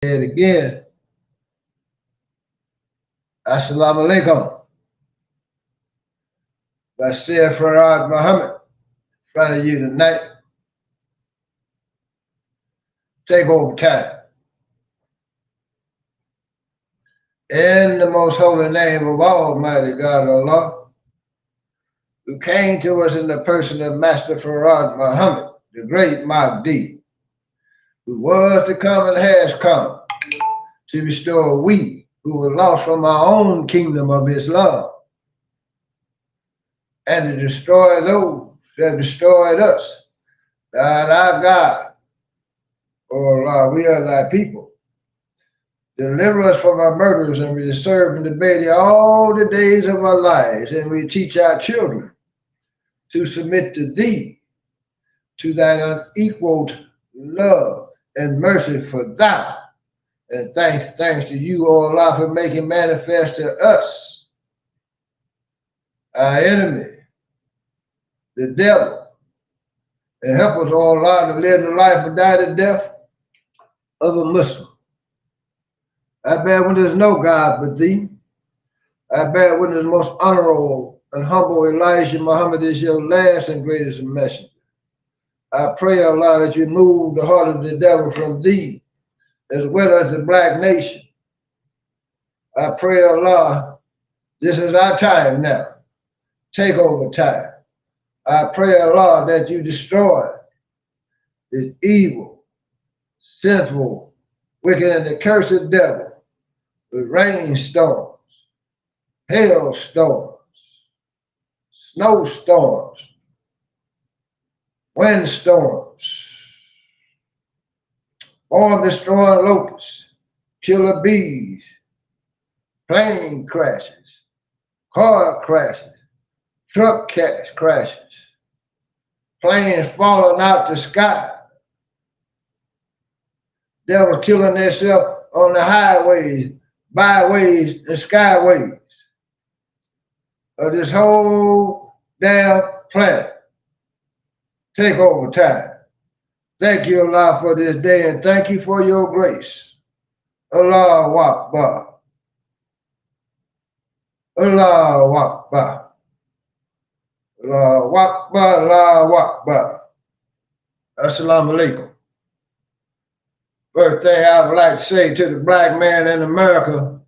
it again. Assalamu alaikum. Basheer Muhammad in front of you tonight. Take over time. In the most holy name of Almighty God Allah, who came to us in the person of Master Farad Muhammad, the great Mahdi, who was to come and has come to restore we who were lost from our own kingdom of Islam and to destroy those that destroyed us. God, our God, O Allah, we are thy people. Deliver us from our murders, and we serve and obey thee all the days of our lives, and we teach our children to submit to thee, to thine unequaled love and mercy for thou. And thanks to you, O Allah, for making manifest to us our enemy, the devil, and help us, O Allah, to live the life and die the death of a Muslim. I bear witness no God but thee. I bear witness most honorable and humble Elijah Muhammad is your last and greatest messenger. I pray, Allah, that you move the heart of the devil from thee, as well as the black nation. I pray, Allah, this is our time now. Take over time. I pray, Allah, that you destroy this evil, sinful, wicked, and accursed devil with rainstorms, hailstorms, snowstorms, windstorms, bomb-destroying locusts, killer bees, plane crashes, car crashes, truck crashes, planes falling out the sky, devil killing themselves on the highways, byways, and skyways of this whole damn planet. Take over time. Thank you, Allah, for this day, and thank you for your grace. Allahu Akbar. Allahu Akbar. Allahu Akbar. Allahu Akbar. Assalamu alaikum. First thing I would like to say to the black man in America,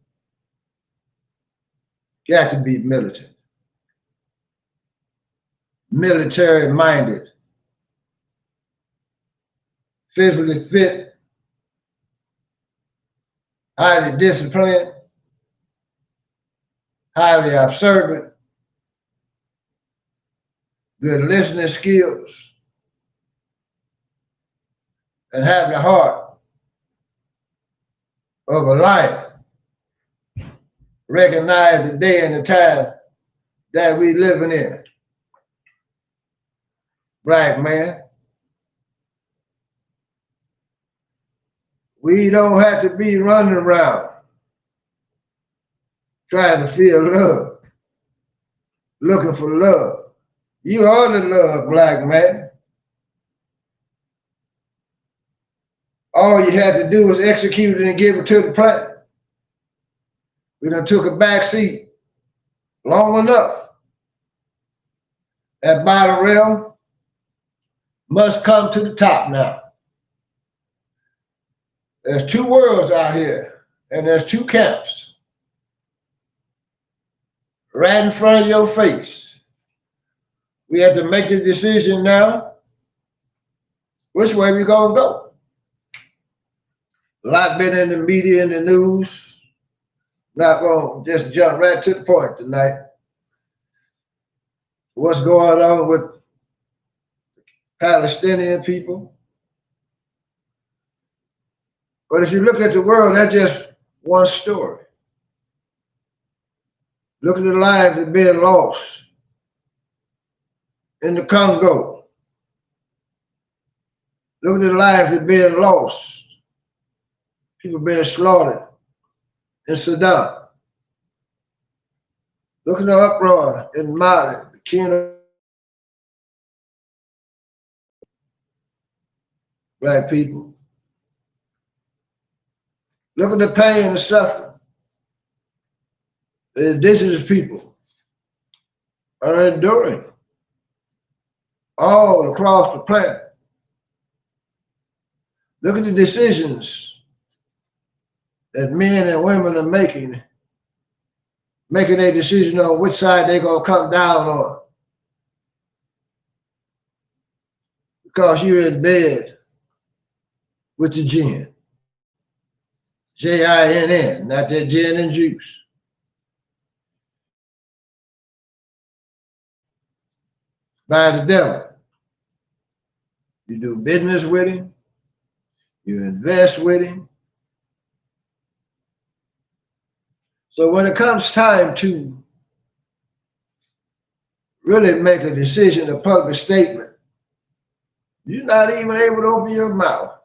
got to be militant. Military minded. Physically fit, highly disciplined, highly observant, good listening skills, and have the heart of a lion. Recognize the day and the time that we living in. Black man, we don't have to be running around trying to feel love, looking for love. You are the love, black man. All you had to do was execute it and give it to the planet. We done took a back seat long enough. That bottom rail must come to the top now. There's two worlds out here, and there's two camps right in front of your face. We have to make the decision now, which way we gonna go. A lot been in the media and the news. Not gonna just jump right to the point tonight. What's going on with Palestinian people? But if you look at the world, that's just one story. Look at the lives that are being lost in the Congo. Look at the lives that are being lost. People being slaughtered in Sudan. Look at the uproar in Mali, Burkina. Black people. Look at the pain and suffering the indigenous people are enduring all across the planet. Look at the decisions that men and women are making a decision on which side they're going to come down on. Because you're in bed with the gin. Jinn, not that gin and juice. By the devil. You do business with him. You invest with him. So when it comes time to really make a decision, a public statement, you're not even able to open your mouth.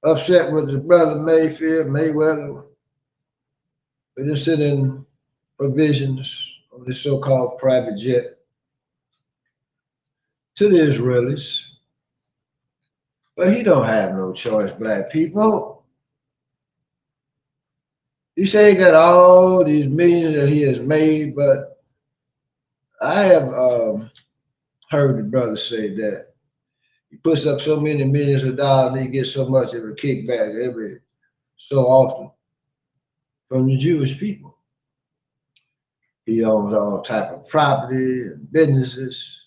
Upset with his brother Mayweather, for just sitting provisions on this so-called private jet to the Israelis. But he don't have no choice, black people. You say he got all these millions that he has made, but I have heard the brother say that he puts up so many millions of dollars and he gets so much of a kickback every so often from the Jewish people. He owns all type of property and businesses.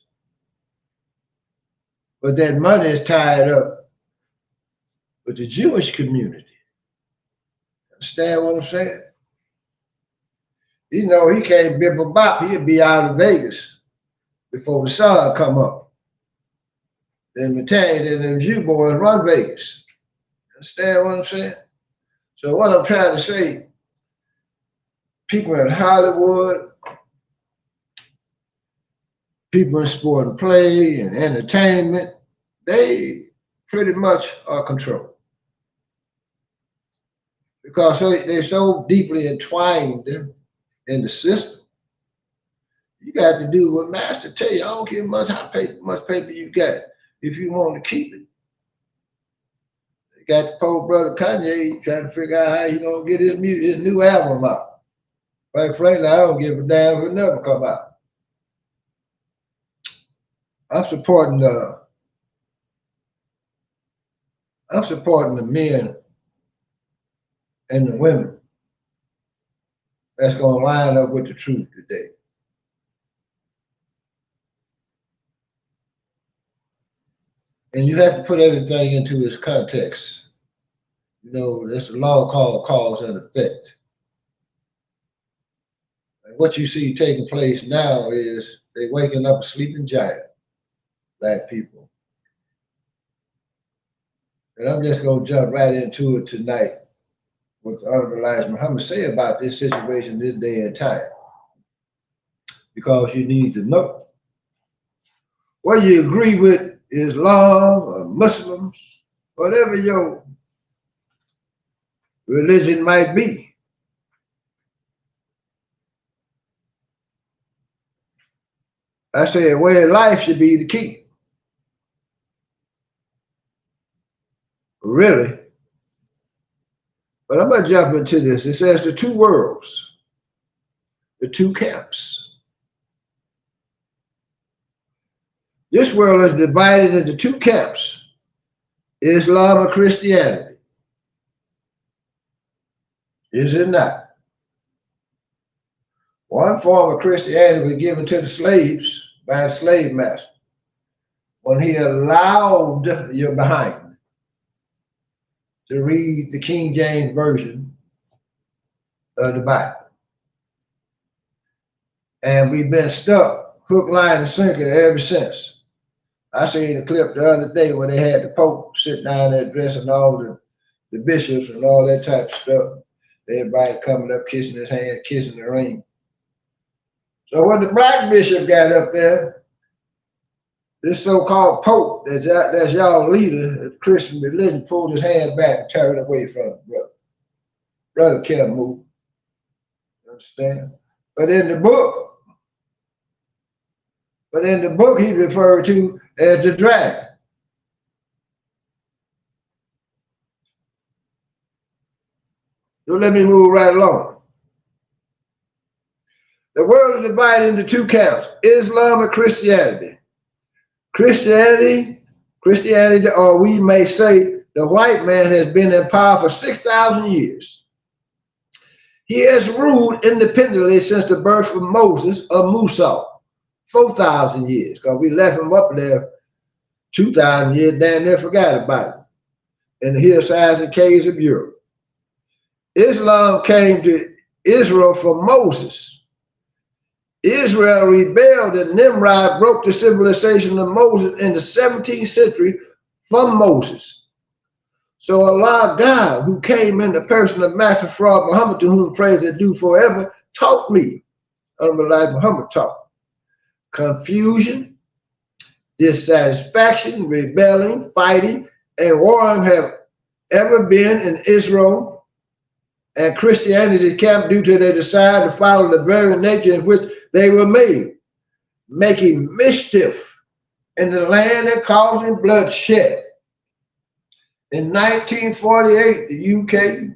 But that money is tied up with the Jewish community. Understand what I'm saying? You know, he can't bip a bop, he'll be out of Vegas before the sun come up. Then Matang and them Jew boys run Vegas. Understand what I'm saying? So what I'm trying to say, people in Hollywood, people in sport and play and entertainment, they pretty much are controlled. Because they're so deeply entwined in the system. You got to do what Master tell you. I don't care much paper you got if you want to keep it. They got the poor brother Kanye trying to figure out how he gonna get his new album out. Quite frankly, I don't give a damn if it never come out. I'm supporting the men and the women that's gonna line up with the truth today. And you have to put everything into its context. You know, there's a law called cause and effect. And what you see taking place now is they're waking up a sleeping giant, black people. And I'm just going to jump right into it tonight. What the Honorable Elijah Muhammad say about this situation this day and time. Because you need to know. Whether you agree with Islam or Muslims, whatever your religion might be, I say a way of life should be the key. Really. But I'm going to jump into this. It says the two worlds, the two camps. This world is divided into two camps, Islam and Christianity. Is it not? One form of Christianity was given to the slaves by the slave master when he allowed your behind to read the King James Version of the Bible. And we've been stuck hook, line, and sinker ever since. I seen a clip the other day where they had the Pope sit down there addressing all the bishops and all that type of stuff. Everybody coming up, kissing his hand, kissing the ring. So when the black bishop got up there, this so-called Pope, that's y'all leader of Christian religion, pulled his hand back and turned away from it, brother. Brother can't move. You understand? But in the book, he referred to as the dragon. So let me move right along. The world is divided into two camps, Islam and Christianity. Christianity, or we may say the white man, has been in power for 6,000 years. He has ruled independently since the birth of Moses of Musa, 4,000 years, because we left him up there 2,000 years, damn near forgot about him, in the hillsides and caves of Europe. Islam came to Israel from Moses. Israel rebelled and Nimrod broke the civilization of Moses in the 17th century from Moses. So Allah God, who came in the person of Master Fraud Muhammad, to whom praise is due forever, taught me, unlike Muhammad taught, confusion, dissatisfaction, rebelling, fighting, and warring have ever been in Israel and Christianity camp due to their desire to follow the very nature in which they were made, making mischief in the land and causing bloodshed. In 1948, the UK,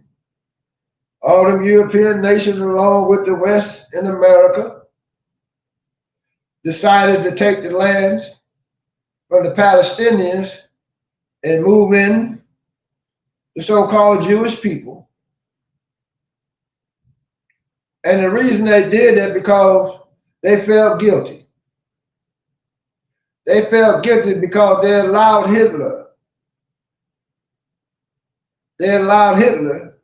all the European nations along with the West in America, decided to take the lands from the Palestinians and move in the so-called Jewish people. And the reason they did that because they felt guilty. They felt guilty because they allowed Hitler. They allowed Hitler,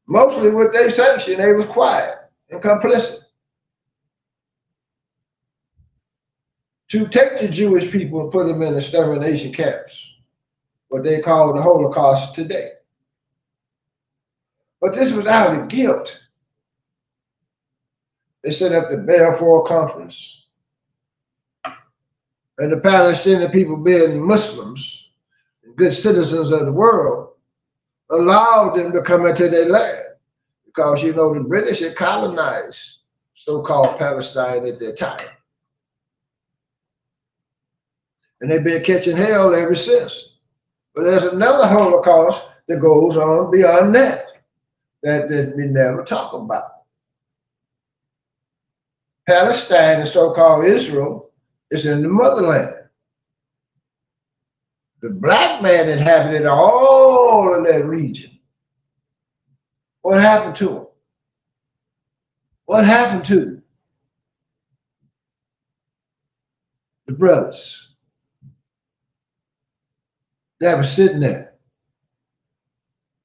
mostly with their sanction, they was quiet and complicit, to take the Jewish people and put them in extermination camps, what they call the Holocaust today. But this was out of guilt. They set up the Balfour Conference. And the Palestinian people, being Muslims, good citizens of the world, allowed them to come into their land. Because, you know, the British had colonized so-called Palestine at that time. And they've been catching hell ever since. But there's another Holocaust that goes on beyond that we never talk about. Palestine, the so-called Israel, is in the motherland. The black man inhabited all of that region. What happened to him? What happened to the brothers that were sitting there?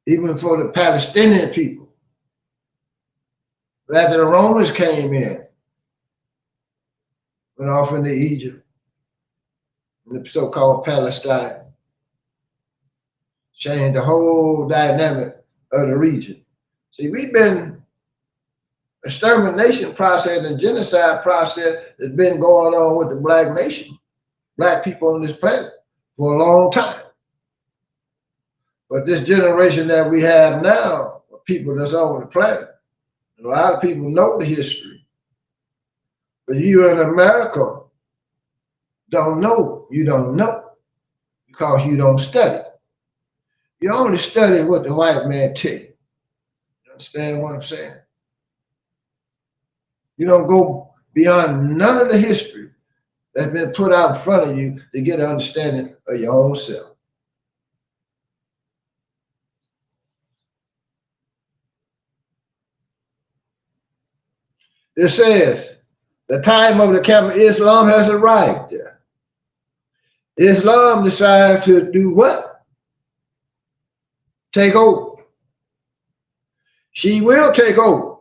Even for the Palestinian people. But after the Romans came in, went off into Egypt, in the so-called Palestine, changed the whole dynamic of the region. See, we've been extermination process and genocide process that's been going on with the black nation, black people on this planet for a long time. But this generation that we have now, people that's on the planet, a lot of people know the history. But you in America don't know. You don't know because you don't study. You only study what the white man tell you. You understand what I'm saying? You don't go beyond none of the history that's been put out in front of you to get an understanding of your own self. It says, the time of the camp of Islam has arrived there. Islam decided to do what? Take over. She will take over.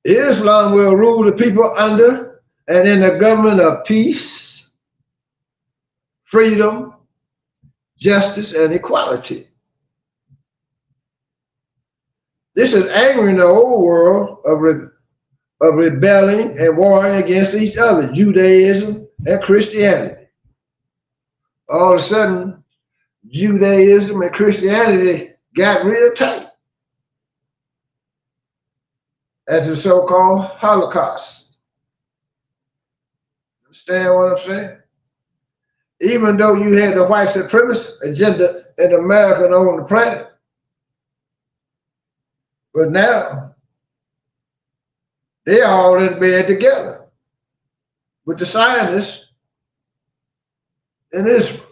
Islam will rule the people under and in a government of peace, freedom, justice, and equality. This is angering the old world of rebelling and warring against each other, Judaism and Christianity. All of a sudden, Judaism and Christianity got real tight as the so-called Holocaust. Understand what I'm saying? Even though you had the white supremacist agenda in America and on the planet. But now, they're all in bed together with the scientists in Israel.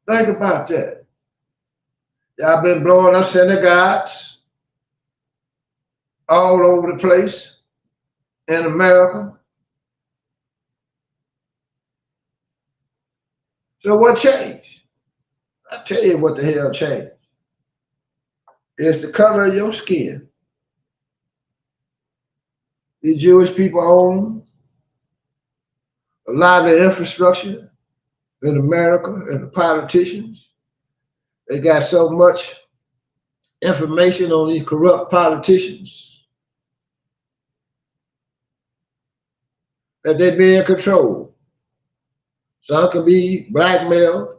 Think about that. Y'all been blowing up synagogues all over the place in America. So what changed? I tell you what the hell changed. It's the color of your skin. The Jewish people own a lot of the infrastructure in America and the politicians. They got so much information on these corrupt politicians that they be in control. Some can be blackmailed.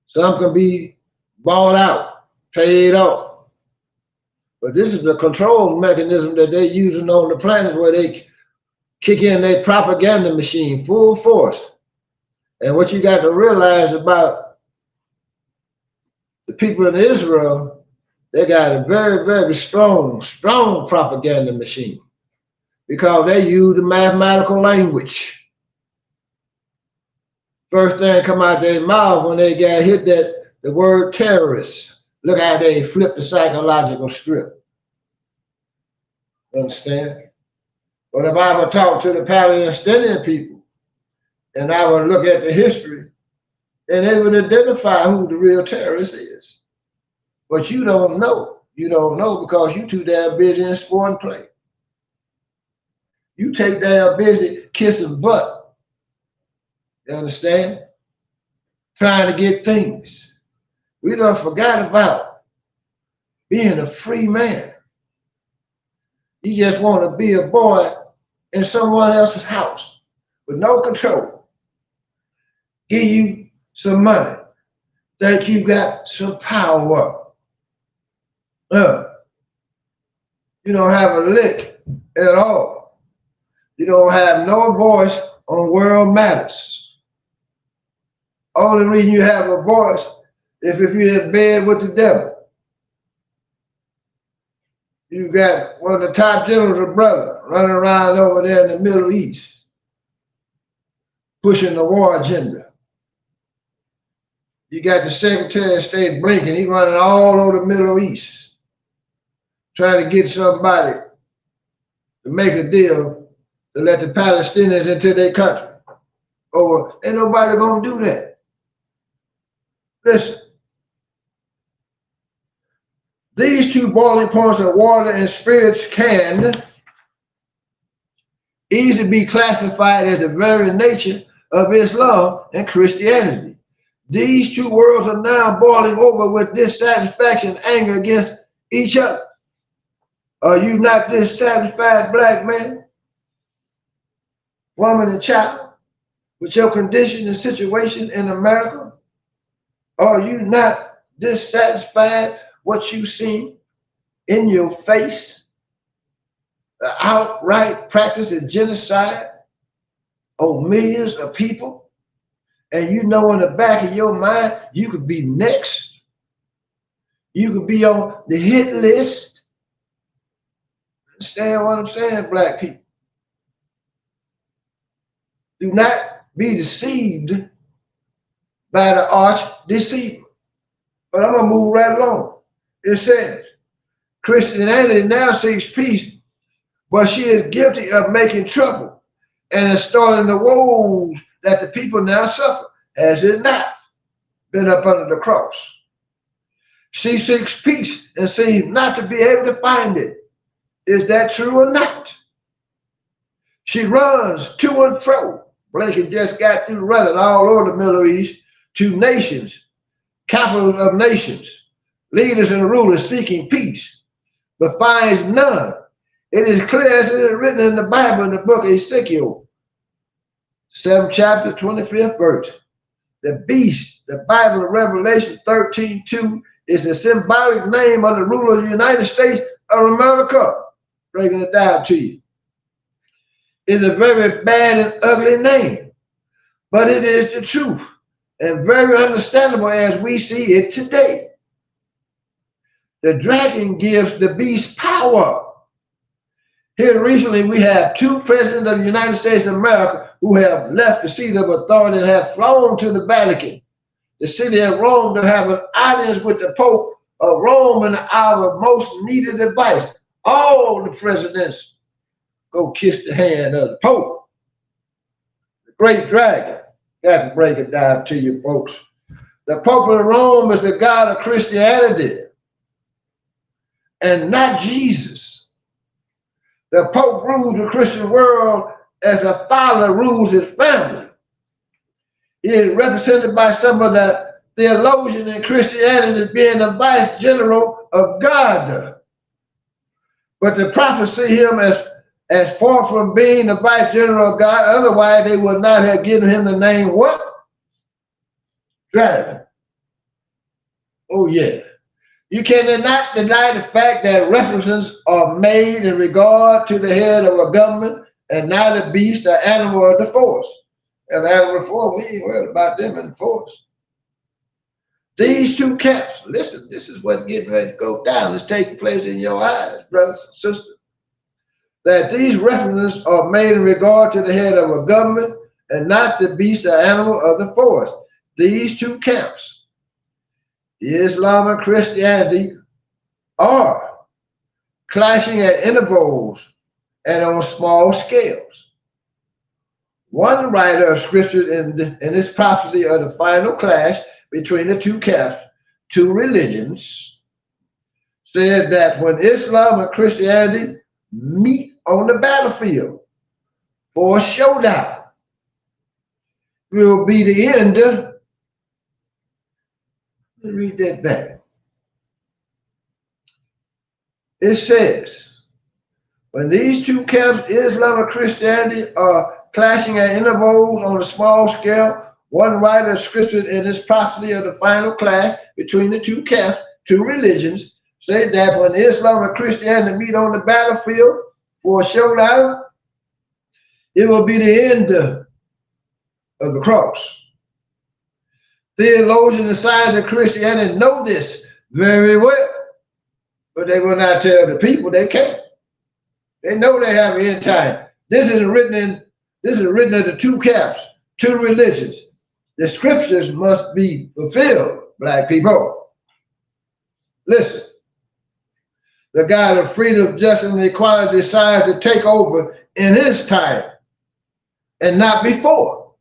Some can be bought out, paid off. But this is the control mechanism that they're using on the planet, where they kick in their propaganda machine full force. And what you got to realize about the people in Israel, they got a very, very strong propaganda machine, because they use the mathematical language. First thing come out their mouth when they got hit that the word terrorist. Look how they flip the psychological script. Understand? But if I would talk to the Palestinian people and I would look at the history, and they would identify who the real terrorist is. But you don't know. You don't know because you too damn busy in sport and play. You take damn busy kissing butt. You understand? Trying to get things. We done forgot about being a free man. You just want to be a boy in someone else's house with no control. Give you some money. Think you got some power. You don't have a lick at all. You don't have no voice on world matters. Only reason you have a voice is if you're in bed with the devil. You got one of the top generals of brother running around over there in the Middle East, pushing the war agenda. You got the Secretary of State Blinken, he's running all over the Middle East, trying to get somebody to make a deal to let the Palestinians into their country. Or ain't nobody gonna do that. Listen, these two boiling points of water and spirits can easily be classified as the very nature of Islam and Christianity. These two worlds are now boiling over with dissatisfaction and anger against each other. Are you not dissatisfied, black man, woman, and child, with your condition and situation in America? Are you not dissatisfied what you see in your face? The outright practice of genocide on millions of people, and you know in the back of your mind you could be next. You could be on the hit list. Understand what I'm saying, black people? Do not be deceived by the arch deceiver. But I'm gonna move right along. It says, Christianity now seeks peace, but she is guilty of making trouble and installing the woes that the people now suffer. Has it not been up under the cross? She seeks peace and seems not to be able to find it. Is that true or not? She runs to and fro. Blinken just got through running all over the Middle East to nations, capitals of nations, leaders and rulers seeking peace, but finds none. It is clear as it is written in the Bible in the book of Ezekiel, 7th chapter, 25th verse. The beast, the Bible of Revelation 13:2, is a symbolic name of the ruler of the United States of America. Breaking it down to you. It's a very bad and ugly name, but it is the truth. and very understandable as we see it today. The dragon gives the beast power. Here recently we have two presidents of the United States of America who have left the seat of authority and have flown to the Vatican, the city of Rome, to have an audience with the Pope of Rome in the hour of most needed advice. All the presidents go kiss the hand of the Pope. The great dragon. Got to break it down to you folks. The Pope of Rome is the God of Christianity and not Jesus. The Pope rules the Christian world as a father rules his family. He is represented by some of the theologians in Christianity as being the vice general of God. But the prophets see him as far from being the vice general of God. Otherwise, they would not have given him the name what? Dragon. Oh, yeah. You cannot deny the fact that references are made in regard to the head of a government and not a beast or animal of the force. And animal of the force, we ain't worried about them in the force. These two camps, listen, this is what's getting ready to go down. It's taking place in your eyes, brothers and sisters. That these references are made in regard to the head of a government and not the beast or animal of the forest. These two camps, Islam and Christianity, are clashing at intervals and on small scales. One writer of scripture in this prophecy of the final clash between the two camps, two religions, said that when Islam and Christianity meet on the battlefield for a showdown, will be the end. Let me read that back. It says, when these two camps, Islam and Christianity, are clashing at intervals on a small scale, one writer of scripture in his prophecy of the final clash between the two camps, two religions, said that when Islam and Christianity meet on the battlefield for a showdown, it will be the end of the cross. Theologians and scientists of Christianity know this very well, but they will not tell the people. They can't. They know they have an end time. This is written of the two camps, two religions. The scriptures must be fulfilled, black people. Listen, the God of freedom, justice, and equality decides to take over in his time and not before.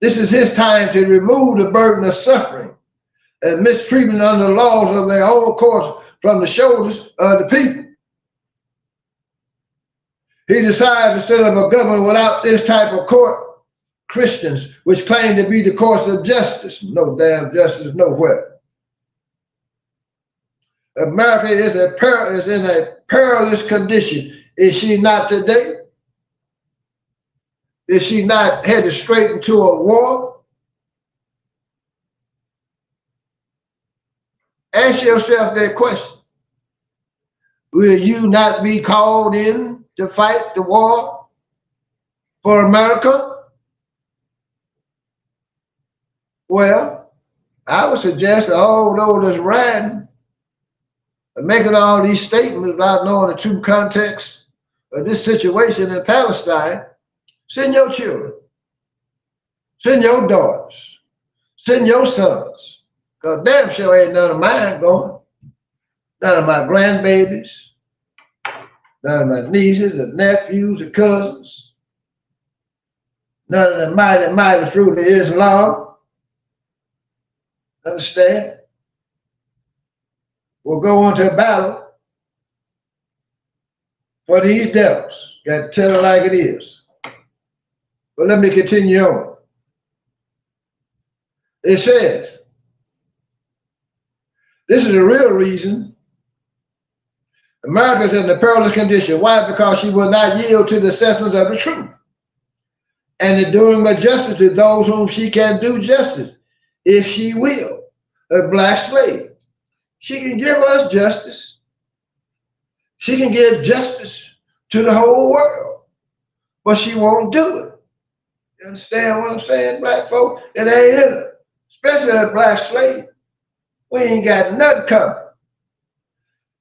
This is his time to remove the burden of suffering and mistreatment under the laws of their own course from the shoulders of the people. He decides to set up a government without this type of court. Christians, which claim to be the course of justice, no damn justice nowhere. America is in a perilous condition. Is she not today? Is she not headed straight into a war? Ask yourself that question. Will you not be called in to fight the war for America? Well, I would suggest that all those that's riding and making all these statements without knowing the true context of this situation in Palestine, send your children, send your daughters, send your sons, because damn sure ain't none of mine going, none of my grandbabies, none of my nieces and nephews and cousins, none of the mighty fruit of Islam. Understand? We'll go on to a battle for these devils. Got to tell it like it is. But let me continue on. It says, this is the real reason America is in a perilous condition. Why? Because she will not yield to the assessments of the truth and the doing of justice to those whom she can do justice, if she will. A black slave. She can give us justice. She can give justice to the whole world, but she won't do it. You understand what I'm saying, black folk? It ain't in it. Especially a black slave. We ain't got nothing coming.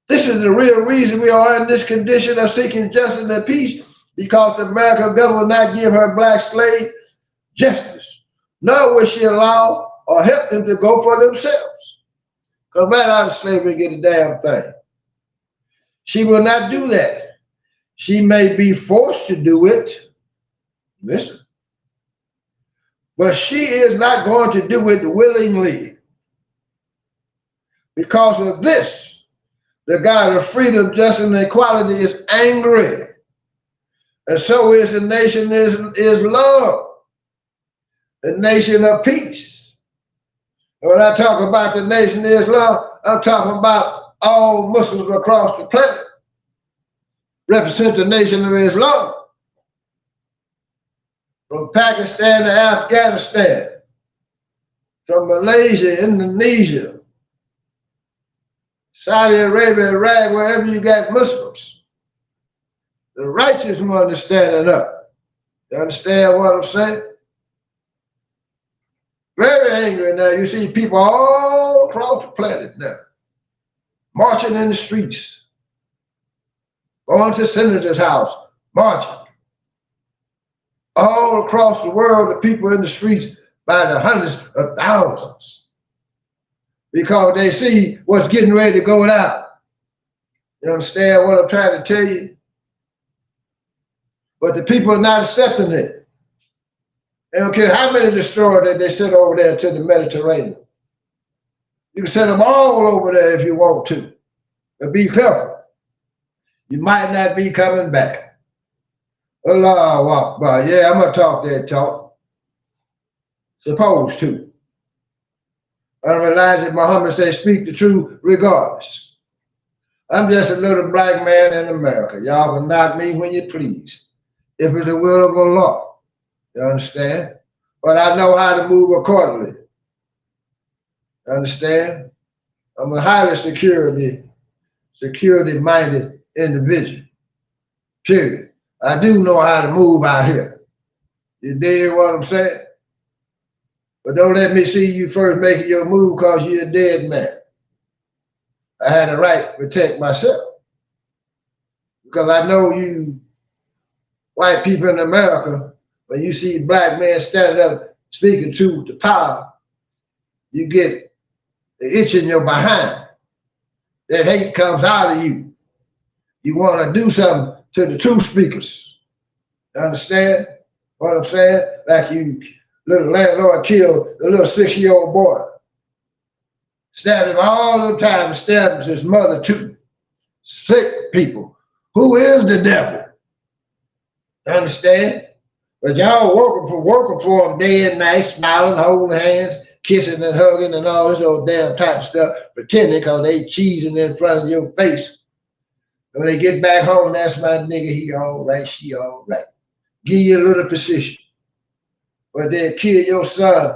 This is the real reason we are in this condition of seeking justice and peace, because the American government will not give her black slave justice, nor will she allow or help them to go for themselves. Because right out of slavery get a damn thing. She will not do that. She may be forced to do it. Listen. But she is not going to do it willingly. Because of this, the God of freedom, justice, and equality is angry. And so is the nation Islam, the nation of peace. And when I talk about the nation Islam, I'm talking about all Muslims across the planet represent the nation of Islam. From Pakistan to Afghanistan, from Malaysia, Indonesia, Saudi Arabia, Iraq, wherever you got Muslims, the righteous one is standing up. You understand what I'm saying? Very angry now. You see people all across the planet now, marching in the streets, going to senators' house, marching. All across the world, the people in the streets by the hundreds of thousands, because they see what's getting ready to go down. You understand what I'm trying to tell you? But the people are not accepting it. They don't care how many destroyers that they send over there to the Mediterranean. You can send them all over there if you want to. But be careful. You might not be coming back. Allahu Akbar. Yeah, I'm going to talk that talk. Supposed to. Elijah Muhammad says, speak the truth regardless. I'm just a little black man in America. Y'all can knock me when you please, if it's the will of Allah. You understand? But I know how to move accordingly. You understand? I'm a highly security-minded individual. Period. I do know how to move out here. You dig what I'm saying? But don't let me see you first making your move because you're a dead man. I had a right to protect myself. Because I know you white people in America, when you see black men standing up speaking truth to power, you get the itch in your behind. That hate comes out of you. You want to do something to the truth speakers. You understand what I'm saying? Like you little landlord killed the little 6-year-old boy. Stabbed him all the time, stabbed his mother too. Sick people. Who is the devil? You understand? But y'all working for them day and night, smiling, holding hands, kissing and hugging and all this old damn type of stuff, pretending because they cheesing in front of your face. When they get back home, that's my nigga, he all right, she all right. Give you a little position. But they'll kill your son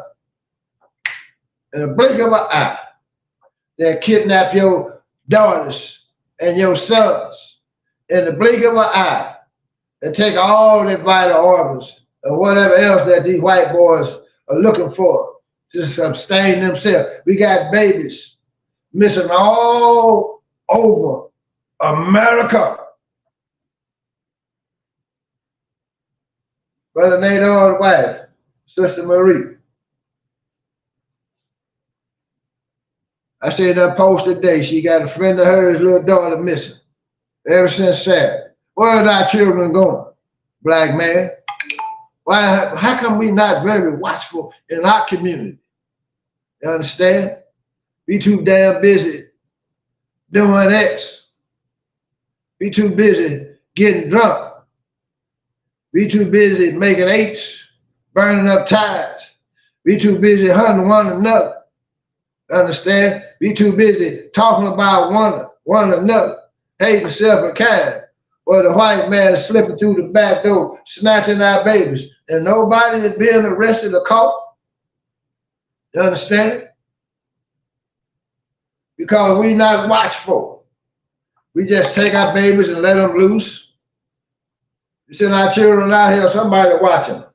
in a blink of an eye. They'll kidnap your daughters and your sons in the blink of an eye. They take all their vital organs or whatever else that these white boys are looking for to sustain themselves. We got babies missing all over America. Brother Nadeau's wife, Sister Marie. I seen her post today. She got a friend of hers, little daughter missing ever since Saturday. Where are our children going, black man? Why? How come we not very watchful in our community? You understand? We too damn busy doing X. We too busy getting drunk. We too busy making eights, burning up tires. We too busy hunting one another. Understand? We too busy talking about one another, hating self and kind. Well, the white man is slipping through the back door, snatching our babies, and nobody is being arrested or caught. You understand? Because we not watchful. We just take our babies and let them loose. We send our children out here, somebody watching them.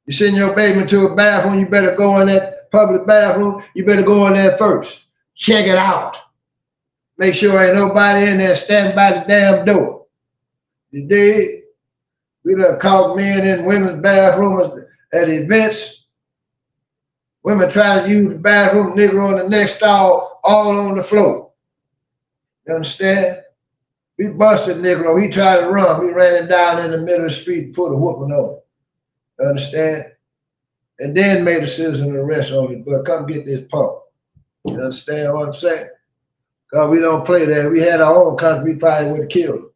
You send your baby into a bathroom, you better go in that public bathroom, you better go in there first. Check it out. Make sure ain't nobody in there standing by the damn door. You dig? We done caught men in women's bathrooms at events. Women trying to use the bathroom, nigger on the next stall, all on the floor. You understand? We busted Negro. He tried to run. We ran him down in the middle of the street and put a whooping on him. You understand? And then made a citizen arrest on him. But come get this pump. You understand what I'm saying? Because we don't play that. We had our own country, we probably would have killed him.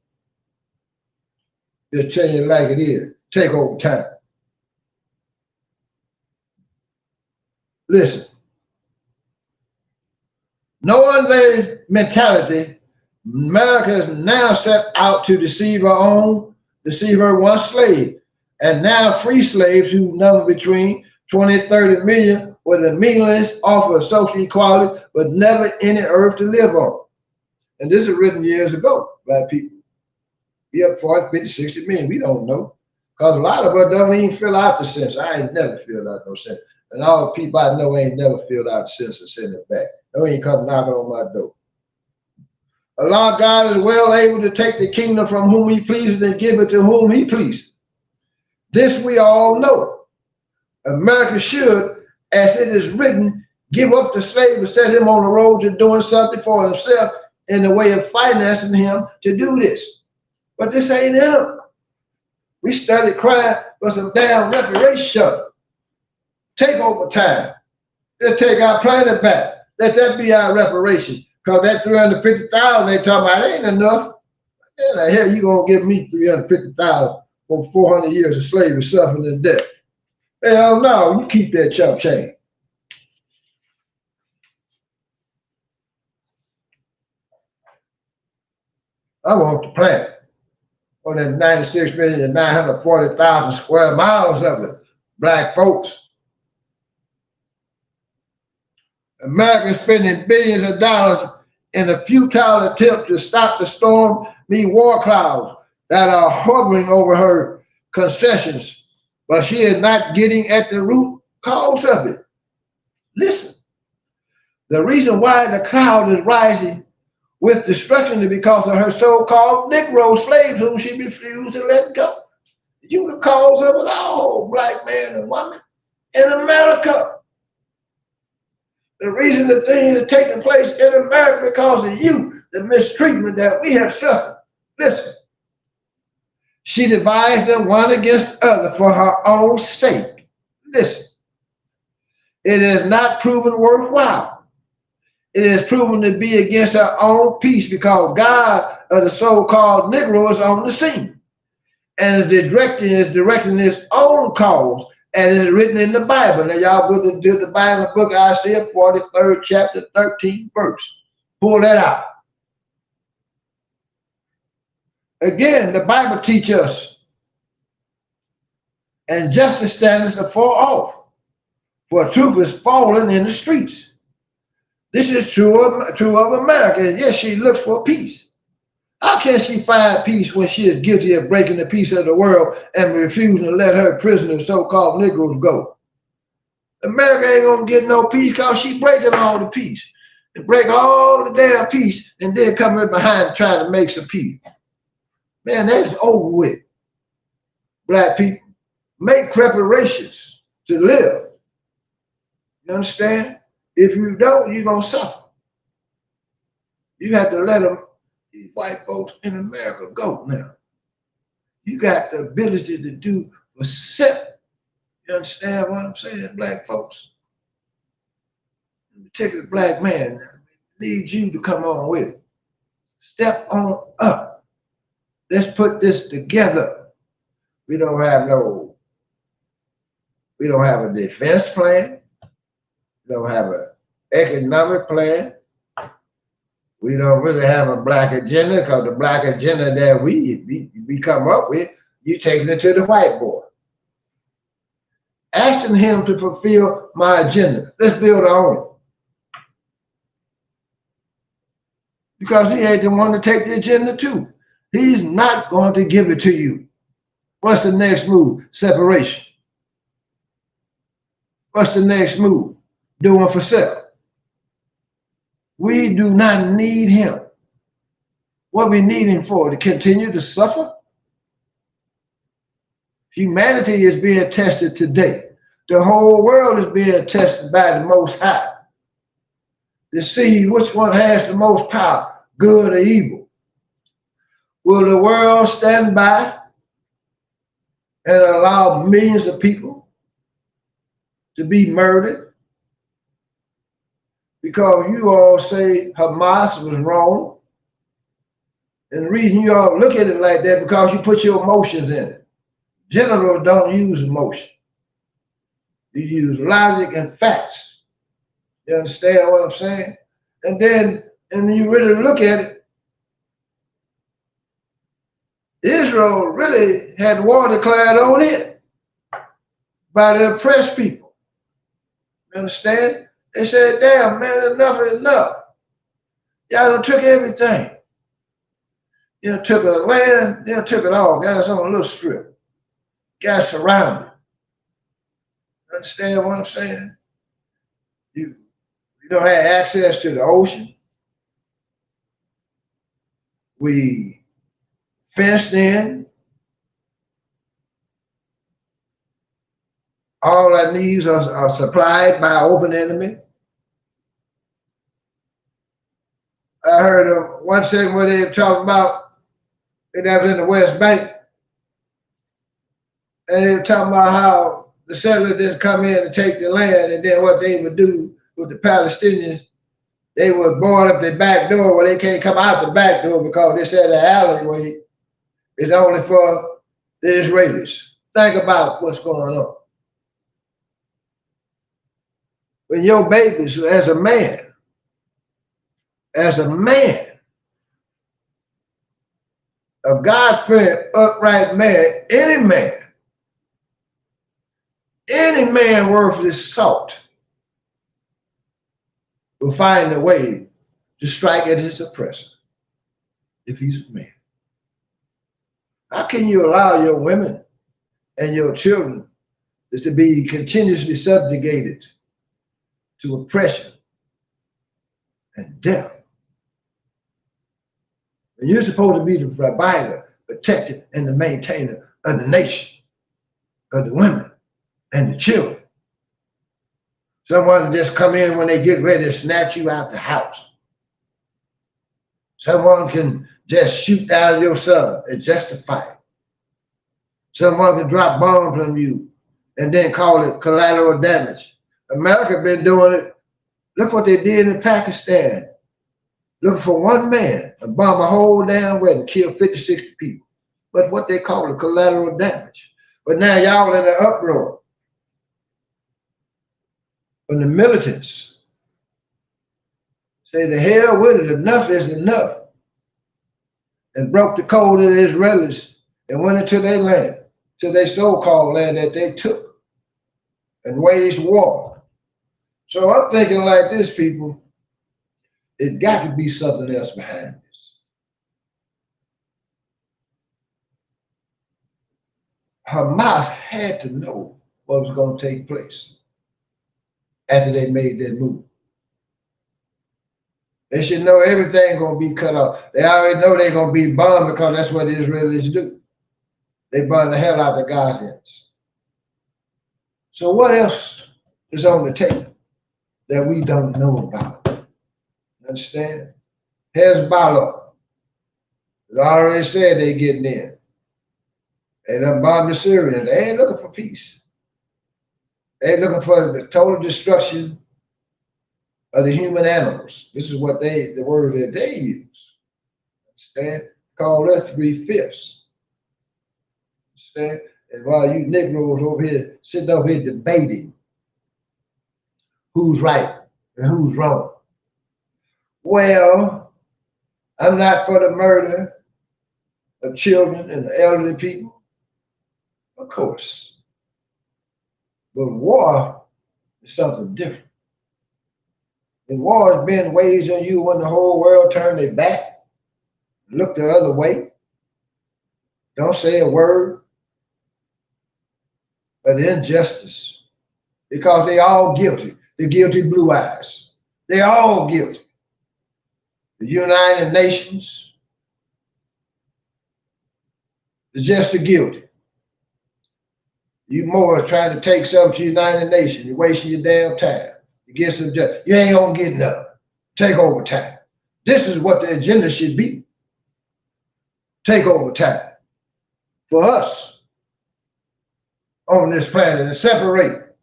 Just change it like it is. Take over time. Listen. Knowing their mentality, America is now set out to deceive her once slave, and now free slaves who number between 20 and 30 million with a meaningless offer of social equality, but never any earth to live on. And this is written years ago, black people. We have 40, 50, 60 million. We don't know. Because a lot of us don't even fill out the census. I ain't never filled out no census. And all the people I know ain't never filled out the census and sent it back. They ain't come knocking on my door. Allah God is well able to take the kingdom from whom he pleases and give it to whom he pleases. This we all know. America should, as it is written, give up the slave and set him on the road to doing something for himself in the way of financing him to do this. But this ain't in him. We started crying for some damn reparation. Take over time. Let's take our planet back. Let that be our reparation. Because that 350,000 they talking about ain't enough. How the hell you gonna give me 350,000 for 400 years of slavery, suffering, and death? Hell no, you keep that chump change. I want the planet. On that 96,940,000 square miles of it, black folks. America spending billions of dollars in a futile attempt to stop the stormy war clouds that are hovering over her concessions, but she is not getting at the root cause of it. Listen, the reason why the cloud is rising with destruction is because of her so-called Negro slaves whom she refused to let go. You the cause of it all, black man and woman in America. The reason the things are taking place in America because of you, the mistreatment that we have suffered. Listen, she devised them one against the other for her own sake. Listen, it is not proven worthwhile. It is proven to be against her own peace because God of the so-called Negro is on the scene and is directing his own cause. And it's written in the Bible. Now y'all go to the Bible book, Isaiah 43rd chapter, 13th verse. Pull that out. Again, the Bible teaches us, and justice stands afar off, for truth is fallen in the streets. This is true of America. And yes, she looks for peace. How can she find peace when she is guilty of breaking the peace of the world and refusing to let her prisoners, so-called Negroes, go? America ain't gonna get no peace because she breaking all the peace. And break all the damn peace and then come in behind trying to make some peace. Man, that's over with. Black people, make preparations to live. You understand? If you don't, you're gonna suffer. You have to let them, these white folks in America, go now. You got the ability to do for self. You understand what I'm saying, black folks? In particular, black man, needs you to come on with it. Step on up. Let's put this together. We don't have a defense plan. We don't have an economic plan. We don't really have a black agenda because the black agenda that we come up with, you taking it to the whiteboard. Asking him to fulfill my agenda. Let's build our own. Because he ain't the one to take the agenda too. He's not going to give it to you. What's the next move? Separation. What's the next move? Doing for self. We do not need him. What we need him for? To continue to suffer? Humanity is being tested today. The whole world is being tested by the Most High to see which one has the most power, good or evil. Will the world stand by and allow millions of people to be murdered because you all say Hamas was wrong? And the reason you all look at it like that because you put your emotions in it. Generals don't use emotion. You use logic and facts. You understand what I'm saying? And then, and when you really look at it, Israel really had war declared on it by the oppressed people. You understand? They said, damn, man, enough is enough. Y'all done took everything. You know, took a land, they took it all, got us on a little strip, got surrounded. Understand what I'm saying? You don't have access to the ocean. We fenced in. All our needs are supplied by open enemy. I heard one segment where they were talking about, and that was in the West Bank, and they were talking about how the settlers just come in and take the land, and then what they would do with the Palestinians, they would board up the back door where they can't come out the back door because they said the alleyway is only for the Israelis. Think about what's going on. When your babies, as a man, a God-fearing, upright man, any man worth his salt will find a way to strike at his oppressor if he's a man. How can you allow your women and your children is to be continuously subjugated to oppression and death? And you're supposed to be the provider, protector, and the maintainer of the nation, of the women and the children. Someone just come in when they get ready to snatch you out the house. Someone can just shoot down your son and justify it. Someone can drop bombs on you and then call it collateral damage. America been doing it. Look what they did in Pakistan. Looking for one man and bomb a whole damn wedding, kill 50, 60 people. But what they call it collateral damage. But now y'all in an uproar. When the militants say the hell with it, enough is enough, and broke the code of the Israelis and went into their land, to their so-called land that they took, and waged war. So I'm thinking like this, people, it got to be something else behind this. Hamas had to know what was going to take place after they made that move. They should know everything going to be cut off. They already know they're going to be bombed because that's what the Israelis do. They burn the hell out of the Gazans. So what else is on the table that we don't know about? Understand? Hezbollah. They already said they getting in. They done bombed the Syrians. They ain't looking for peace. They looking for the total destruction of the human animals. This is what the word that they use. Understand? Call us 3/5. Understand? And while you Negroes over here sitting over here debating who's right and who's wrong. Well, I'm not for the murder of children and elderly people. Of course. But war is something different. And war has been waged on you when the whole world turned their back, look the other way, don't say a word, but injustice because they all guilty. The guilty blue eyes. They all guilty. The United Nations is just the guilty. You more trying to take something to the United Nations. You're wasting your damn time. You get some justice. You ain't gonna get nothing. Take over time. This is what the agenda should be. Take over time. For us on this planet and separate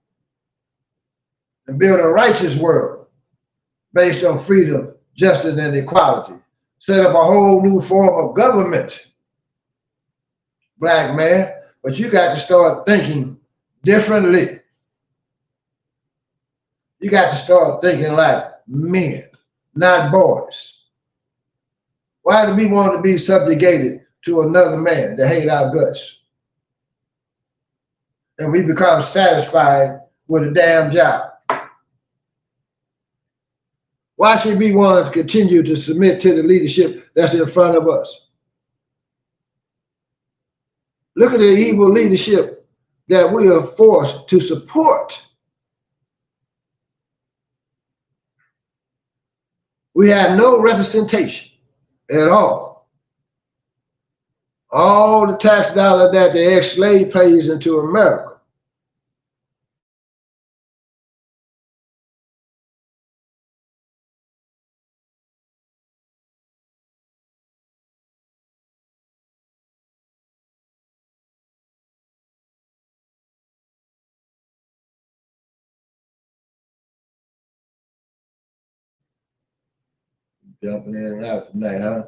and build a righteous world based on freedom, justice, and equality. Set up a whole new form of government, black man. But you got to start thinking differently. You got to start thinking like men, not boys. Why do we want to be subjugated to another man that hate our guts? And we become satisfied with a damn job. Why should we want to continue to submit to the leadership that's in front of us? Look at the evil leadership that we are forced to support. We have no representation at all. All the tax dollar that the ex-slave pays into America jumping in and out tonight, huh?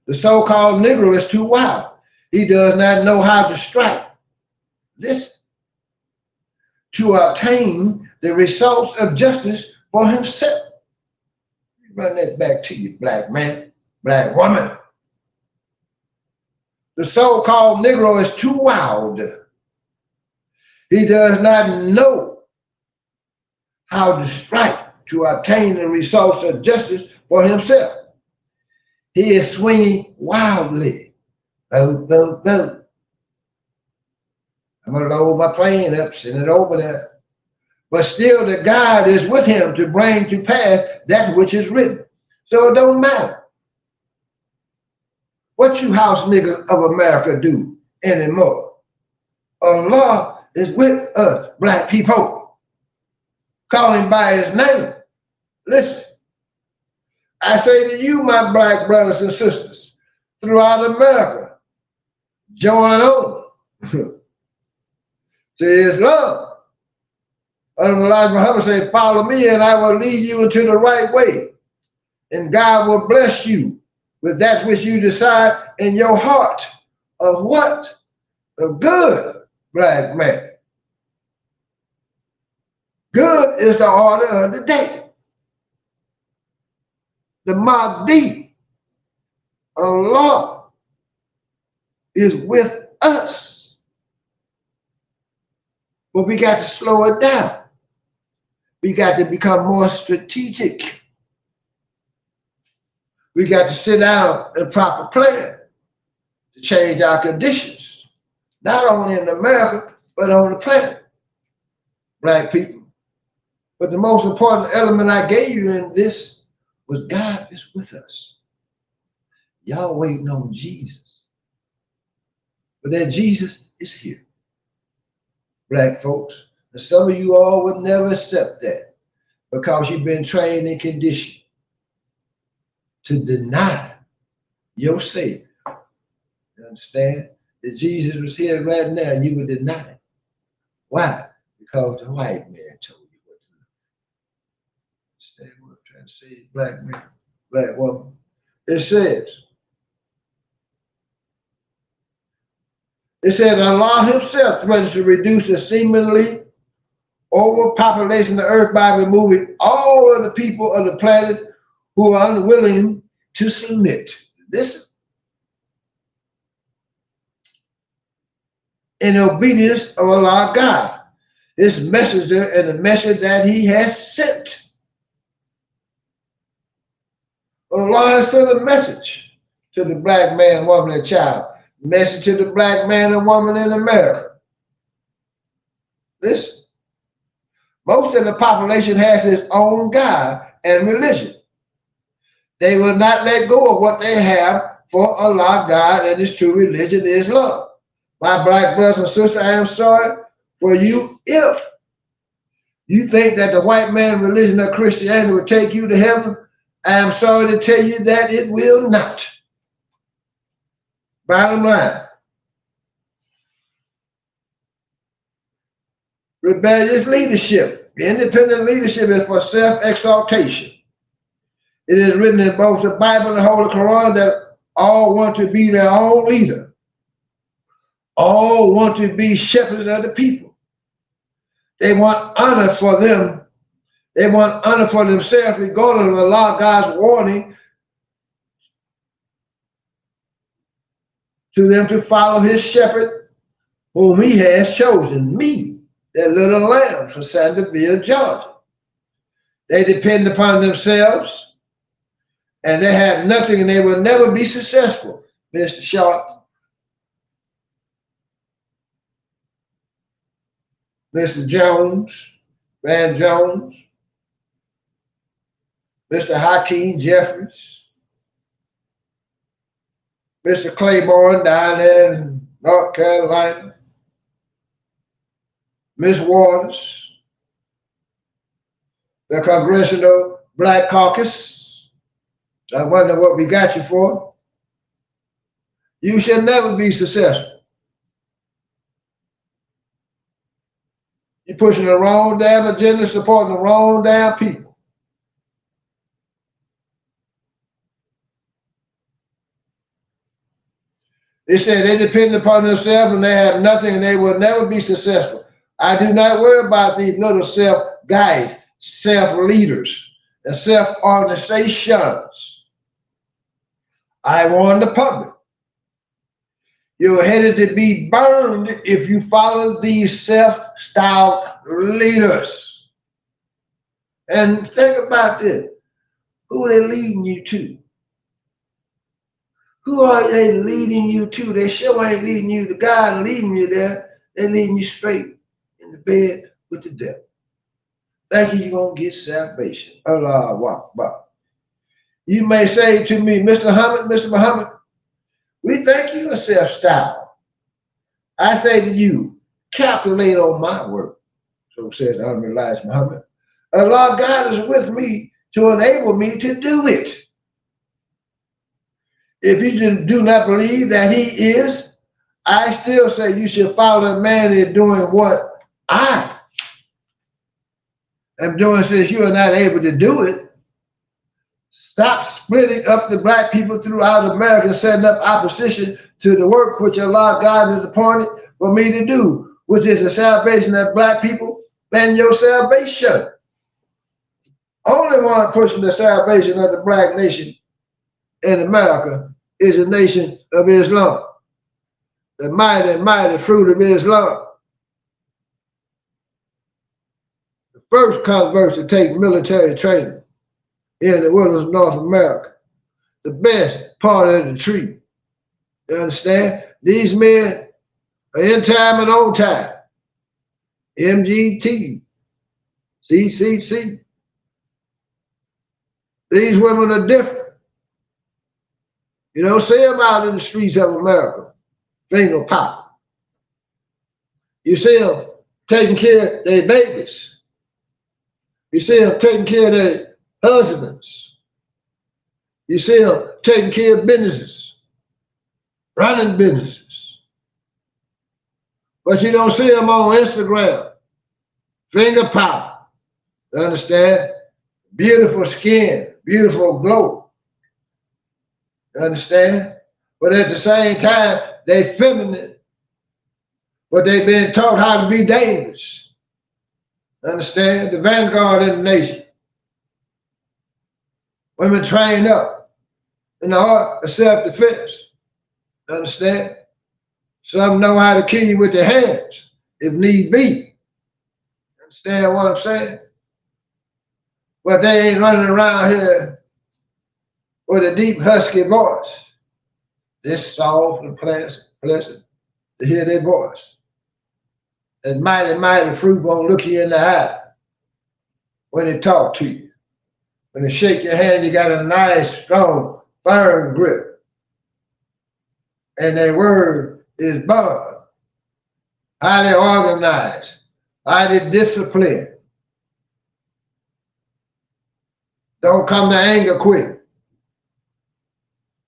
The so-called Negro is too wild. He does not know how to strike. Listen. To obtain the results of justice for himself. Run that back to you, black man, black woman. The so-called Negro is too wild. He does not know how to strike to obtain the results of justice for himself. He is swinging wildly. Boom, boom, boom. I'm going to load my plane up, send it over there. But still the God is with him to bring to pass that which is written. So it don't matter what you house niggas of America do anymore. Allah is with us, black people. Call him by his name. Listen, I say to you, my black brothers and sisters, throughout America, join on to Islam. Elijah Muhammad said, follow me and I will lead you into the right way. And God will bless you with that which you decide in your heart of what? Of good, black man. Good is the order of the day. The Mahdi, Allah, is with us. But we got to slow it down. We got to become more strategic. We got to sit down and proper plan to change our conditions, not only in America, but on the planet, black people. But the most important element I gave you in this was God is with us. Y'all waiting on Jesus. But that Jesus is here, black folks. And some of you all would never accept that because you've been trained and conditioned to deny your Savior. You understand? If Jesus was here right now, you would deny it. Why? Because the white man told you what to do. Understand what I'm trying to say, black man, black woman? It says Allah himself threatens to reduce the seemingly overpopulation of the earth by removing all of the people of the planet who are unwilling to submit. Listen. In obedience of Allah God, his messenger and the message that he has sent. Allah has sent a message to the black man, woman, and child. Message to the black man and woman in America. Listen. Most of the population has its own God and religion. They will not let go of what they have for Allah, God, and His true religion, Islam. My black brothers and sisters, I am sorry for you if you think that the white man religion of Christianity will take you to heaven. I am sorry to tell you that it will not. Bottom line, rebellious leadership. Independent leadership is for self-exaltation. It is written in both the Bible and the Holy Quran that all want to be their own leader. All want to be shepherds of the people. They want honor for them. They want honor for themselves, regardless of Allah, God's warning to them to follow His shepherd, whom He has chosen, me, that little lamb from Sanderville, Georgia. They depend upon themselves, and they have nothing, and they will never be successful, Mr. Sharp. Mr. Jones, Van Jones, Mr. Hakeem Jeffries, Mr. Claiborne down there in North Carolina, Miss Waters, the Congressional Black Caucus. I wonder what we got you for. You shall never be successful. You're pushing the wrong damn agenda, supporting the wrong damn people. They said they depend upon themselves and they have nothing and they will never be successful. I do not worry about these little self-guides, self-leaders, and self-organizations. I warn the public. You're headed to be burned if you follow these self-styled leaders. And think about this. Who are they leading you to? Who are they leading you to? They sure ain't leading you to God and leading you there. They're leading you straight in the bed with the devil. Thank you, you're going to get salvation. Allah Akbar. You may say to me, Mr. Muhammad, we think you are self-styled. I say to you, calculate on my work. So said Honorable Muhammad. Allah God is with me to enable me to do it. If you do not believe that He is, I still say you should follow a man in doing what I am doing since you are not able to do it. Stop splitting up the black people throughout America, setting up opposition to the work which Allah God has appointed for me to do, which is the salvation of black people and your salvation. Only one pushing the salvation of the black nation in America is the nation of Islam, the mighty fruit of Islam. The first converts to take military training in the wilderness of North America, the best part of the tree. You understand? These men are in time and on time. MGT, CCC. These women are different. You don't see them out in the streets of America, finger pop. You see them taking care of their babies. You see them taking care of their husbands. You see them taking care of businesses, running businesses. But you don't see them on Instagram, finger pop. You understand? Beautiful skin, beautiful glow. You understand? But at the same time, they feminine. But they've been taught how to be dangerous. Understand? The vanguard in the nation. Women trained up in the art of self-defense. Understand? Some know how to kill you with their hands, if need be. Understand what I'm saying? But they ain't running around here with a deep, husky voice. This soft and pleasant to hear their voice. That mighty fruit won't look you in the eye. when they talk to you. When they shake your hand, you got a nice, strong, firm grip. And their word is bond. Highly organized, highly disciplined. Don't come to anger quick.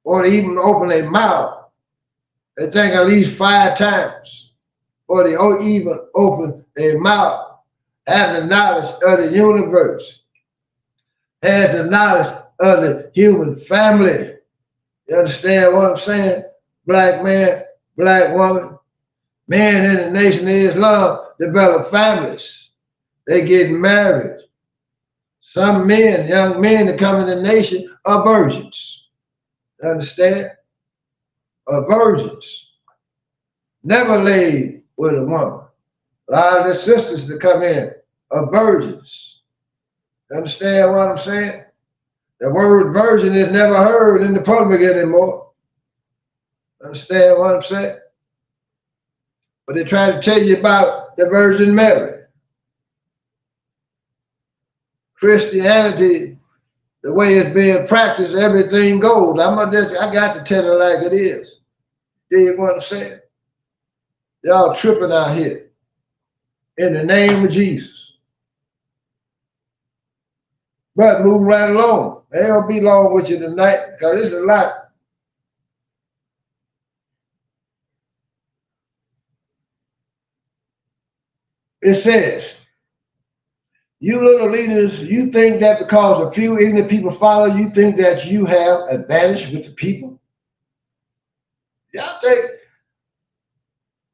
Or to even open their mouth. They think at least 5 times. Or they even open their mouth. Have the knowledge of the universe. Has the knowledge of the human family. You understand what I'm saying? Black man, black woman. Men in the Nation of Islam develop families. They get married. Some men, young men that come in the nation are virgins. You understand? Are virgins. Never laid with a woman. A lot of the sisters that come in are virgins. You understand what I'm saying? The word virgin is never heard in the public anymore. Understand what I'm saying? But they try to tell you about the Virgin Mary. Christianity, the way it's being practiced, everything goes. I got to tell it like it is. Do you know what I'm saying? Y'all tripping out here. In the name of Jesus. But move right along. They don't be long with you tonight because it's a lot. It says, you little leaders, you think that because a few ignorant people follow, you think that you have advantage with the people? Y'all think,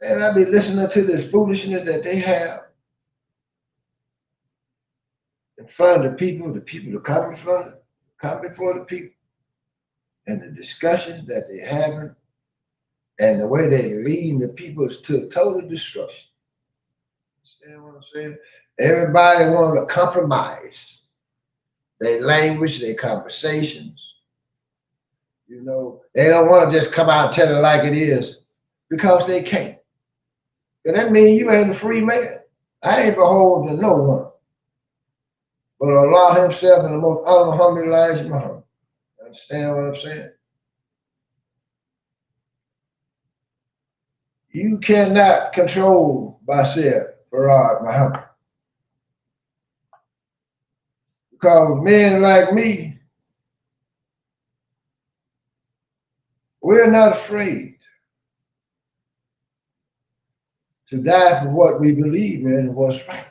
and I be listening to this foolishness that they have in front of the people that come in front, come before the people, and the discussions that they're having, and the way they leading the people is to total destruction. Understand what I'm saying? Everybody want to compromise their language, their conversations. You know, they don't want to just come out and tell it like it is because they can't. And that means you ain't a free man. I ain't beholden to no one. But Allah himself in the most unhumilized Muhammad. Understand what I'm saying? You cannot control Basheer, Farad, Muhammad. Because men like me, we're not afraid to die for what we believe in and what's right.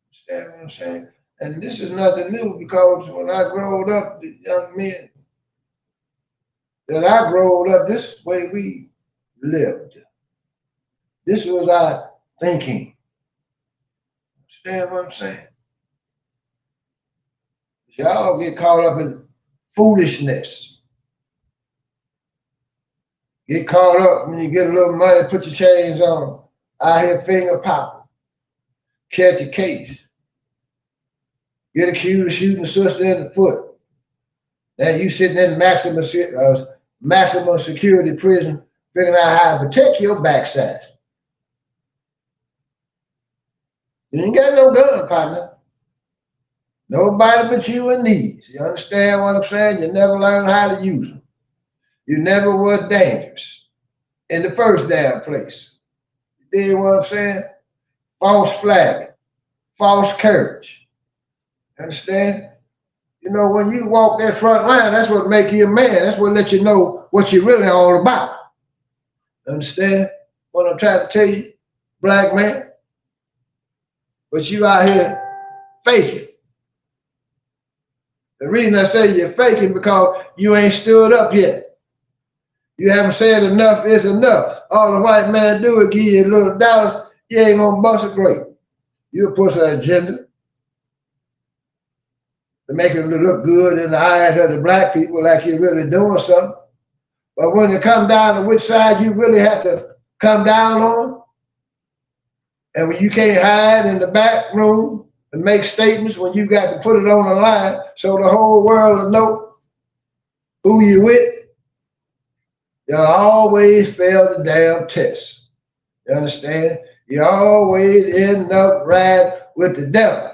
Understand what I'm saying? And this is nothing new because when I growed up, the young men that I growed up, this way we lived. This was our thinking. Understand what I'm saying? Y'all get caught up in foolishness. Get caught up when you get a little money, put your chains on. Out here finger popping. Catch a case. Get accused of shooting a sister in the foot. Now you sitting in maximum security prison figuring out how to protect your backside. You ain't got no gun, partner. Nobody but you and these. You understand what I'm saying? You never learned how to use them. You never were dangerous in the first damn place. You dig what I'm saying? False flag, false courage. Understand? You know, when you walk that front line, that's what make you a man. That's what let you know what you're really all about. Understand what I'm trying to tell you, black man? But you out here faking. The reason I say you're faking because you ain't stood up yet. You haven't said enough is enough. All the white man do is give you a little dollars, you ain't gonna bust a grape. You'll push an agenda to make it look good in the eyes of the black people like you're really doing something. But when it comes down to which side you really have to come down on, and when you can't hide in the back room and make statements when you got to put it on the line so the whole world will know who you with, you'll always fail the damn test. You understand? You always end up riding with the devil.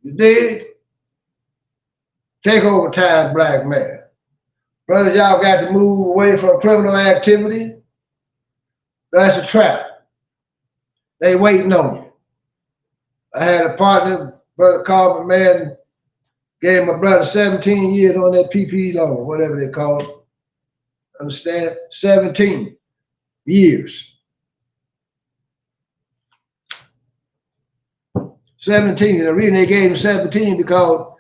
You dig? Take over time, black man. Brothers, y'all got to move away from criminal activity. That's a trap. They waiting on you. I had a partner, brother called me, man, gave my brother 17 years on that PPE loan, whatever they call it. Understand? 17 years. 17. The reason they gave him 17 because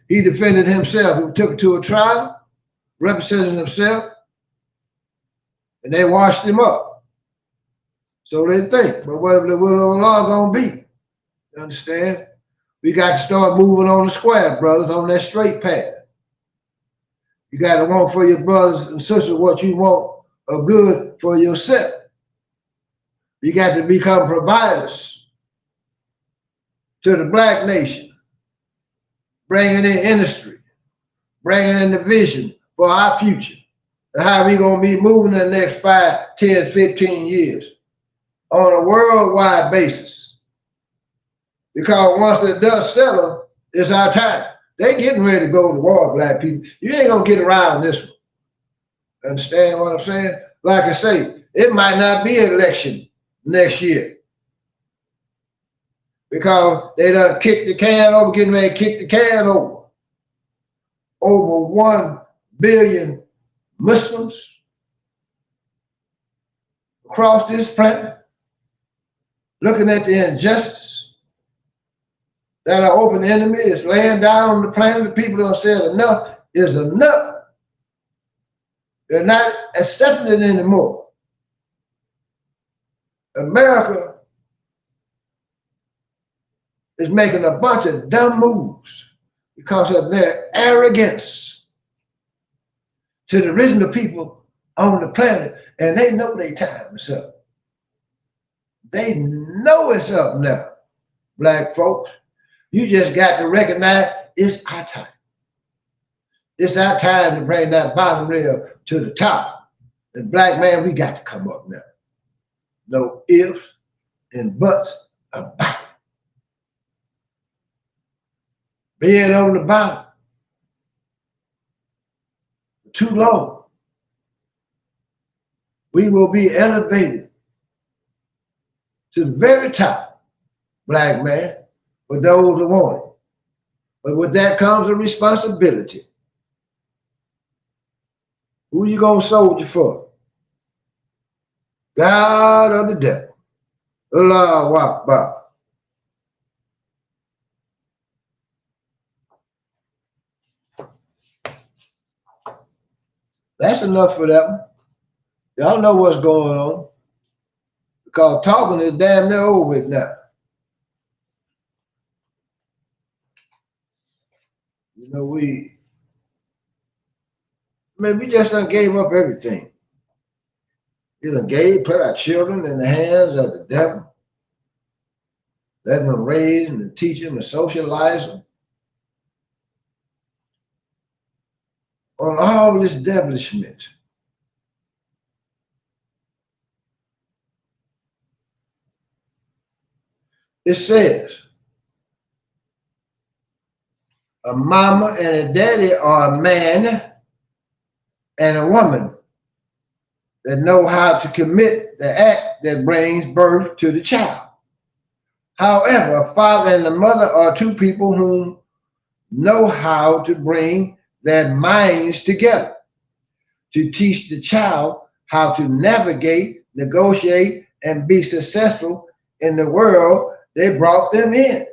he defended himself. He took it to a trial, represented himself, and they washed him up. So they think, but what the will of the law gonna be? You understand? We got to start moving on the square, brothers, on that straight path. You got to want for your brothers and sisters what you want of good for yourself. You got to become providers to the black nation, bringing in industry, bringing in the vision for our future, and how we going to be moving in the next 5, 10, 15 years on a worldwide basis. Because once the dust settles, it's our time. They getting ready to go to war, black people. You ain't going to get around this one. Understand what I'm saying? Like I say, it might not be an election next year. Because they done kicked the can over, getting ready to kick the can over. Over 1 billion Muslims across this planet, looking at the injustice that our open enemy is laying down on the planet. The people don't say enough is enough. They're not accepting it anymore. America is making a bunch of dumb moves because of their arrogance to the original people on the planet, and they know their time is up. They know it's up now, black folks. You just got to recognize it's our time. It's our time to bring that bottom rail to the top. And black man, we got to come up now. No ifs and buts about it. Being on the bottom for too long, we will be elevated to the very top, black man, for those who want it. But with that comes a responsibility. Who you gonna soldier for? God or the devil? Allahu Akbar. That's enough for that one. Y'all know what's going on. Because talking is damn near over with now. You know, we just done gave up everything. We done put our children in the hands of the devil, letting them raise and teach them and socialize them on all this devilishment. It says, a mama and a daddy are a man and a woman that know how to commit the act that brings birth to the child. However, a father and a mother are two people who know how to bring their minds together to teach the child how to navigate, negotiate, and be successful in the world they brought them in.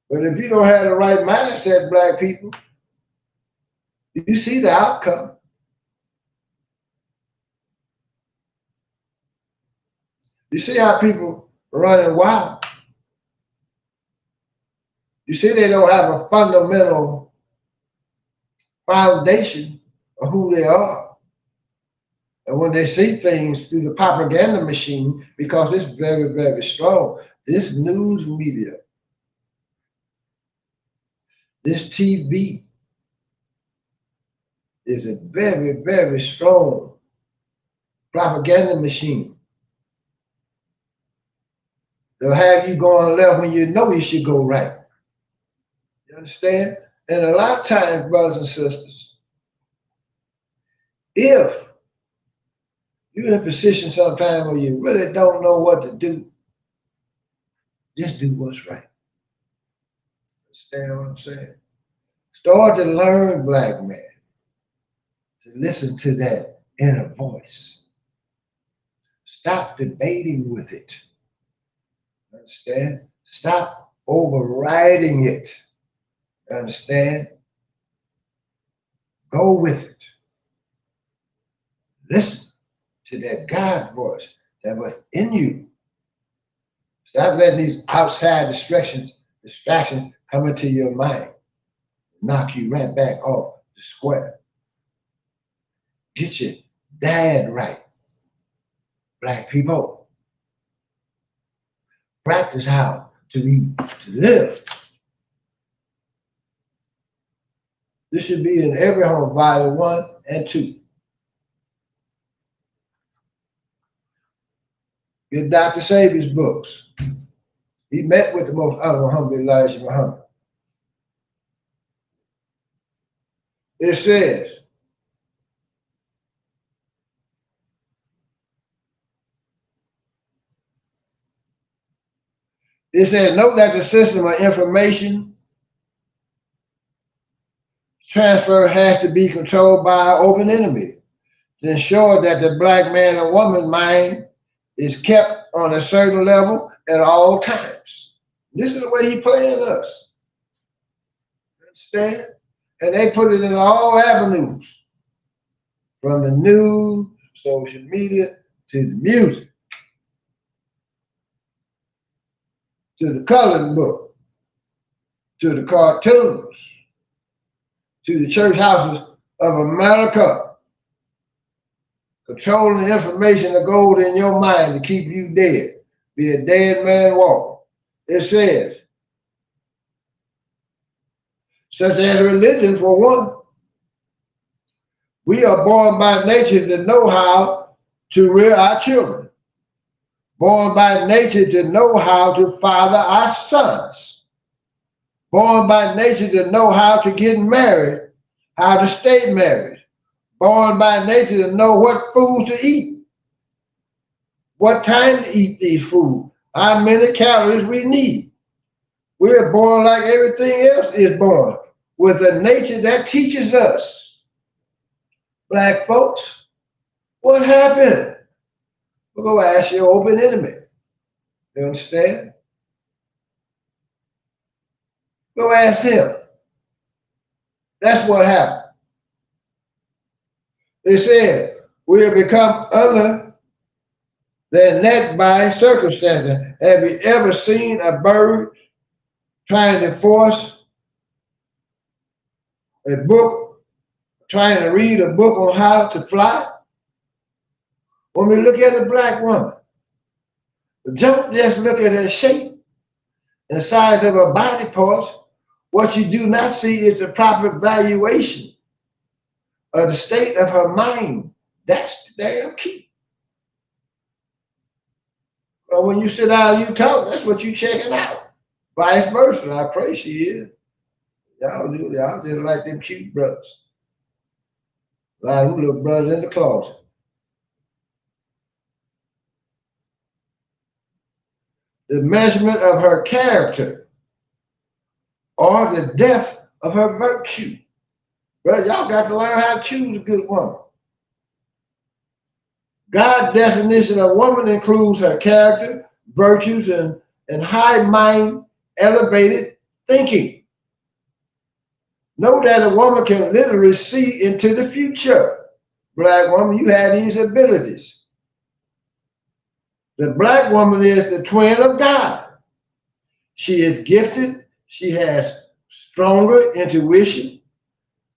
But if you don't have the right mindset, black people, you see the outcome. You see how people are running wild. You see they don't have a fundamental foundation of who they are. And when they see things through the propaganda machine, because it's very, very strong, this news media, this TV is a very, very strong propaganda machine. They'll have you going left when you know you should go right. You understand? And a lot of times, brothers and sisters, if you're in a position sometime where you really don't know what to do, just do what's right. Understand what I'm saying? Start to learn, black man, to listen to that inner voice. Stop debating with it. Understand? Stop overriding it. Understand? Go with it. Listen to that God voice that was in you. Stop letting these outside distractions come into your mind, knock you right back off the square. Get your dad right, black people. Practice how to live. This should be in every home, volume 1 and 2. Get Dr. Savior's books. He met with the most honorable Elijah Muhammad. It says, note that the system of information transfer has to be controlled by an open enemy to ensure that the black man and woman mind is kept on a certain level at all times. This is the way he playing us. Understand? And they put it in all avenues, from the news, social media, to the music, to the coloring book, to the cartoons, to the church houses of America, controlling the information that goes in your mind to keep you dead. Be a dead man walking. It says, such as religion for one. We are born by nature to know how to rear our children. Born by nature to know how to father our sons. Born by nature to know how to get married, how to stay married. Born by nature to know what foods to eat, what time to eat these foods, how many calories we need. We're born like everything else is born, with a nature that teaches us. Black folks, what happened? We'll go ask your open enemy. You understand? Go ask him. That's what happened. They said, we have become other than that by circumstances. Have you ever seen a bird trying to force a book, trying to read a book on how to fly? When we look at a black woman, don't just look at her shape and size of her body parts. What you do not see is the proper valuation of the state of her mind. That's the damn key. Well, when you sit down and you talk, that's what you checking out. Vice versa. I pray she is. Y'all just like them cute brothers. A lot of them little brothers in the closet. The measurement of her character or the depth of her virtue. Brother, y'all got to learn how to choose a good woman. God's definition of woman includes her character, virtues, and high mind, elevated thinking. Know that a woman can literally see into the future. Black woman, you have these abilities. The black woman is the twin of God. She is gifted. She has stronger intuition,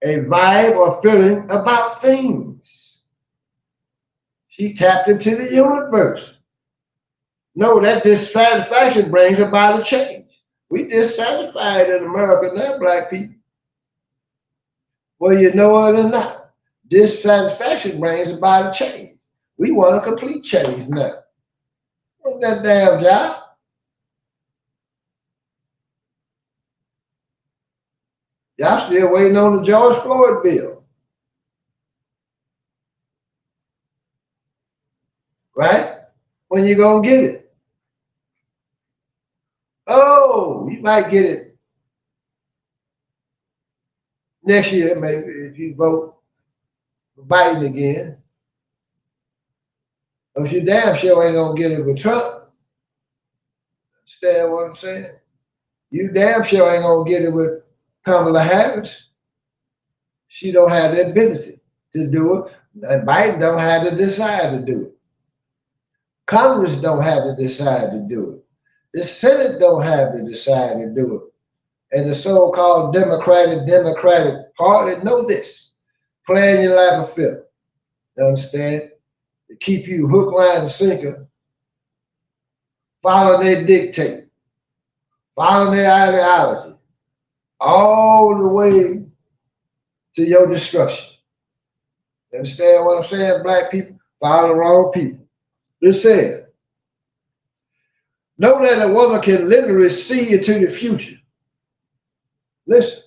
a vibe or feeling about things. She tapped into the universe. Know that dissatisfaction brings about a change. We dissatisfied in America now, black people. Well, you know it or not, dissatisfaction brings about a change. We want a complete change now. What's that damn job? Y'all still waiting on the George Floyd bill. Right? When you gonna get it? Oh, you might get it next year, maybe, if you vote for Biden again. But you damn sure ain't gonna get it with Trump. Understand what I'm saying? You damn sure ain't gonna get it with Kamala Harris. She don't have the ability to do it. And Biden don't have the desire to do it. Congress don't have the desire to do it. The Senate don't have the desire to do it. And the so-called Democratic Party know this. Playing you like a fiddle. You understand? To keep you hook, line, and sinker. Follow their dictate. Follow their ideology. All the way to your destruction. You understand what I'm saying, black people? Follow the wrong people. It says, know that a woman can literally see into the future. Listen,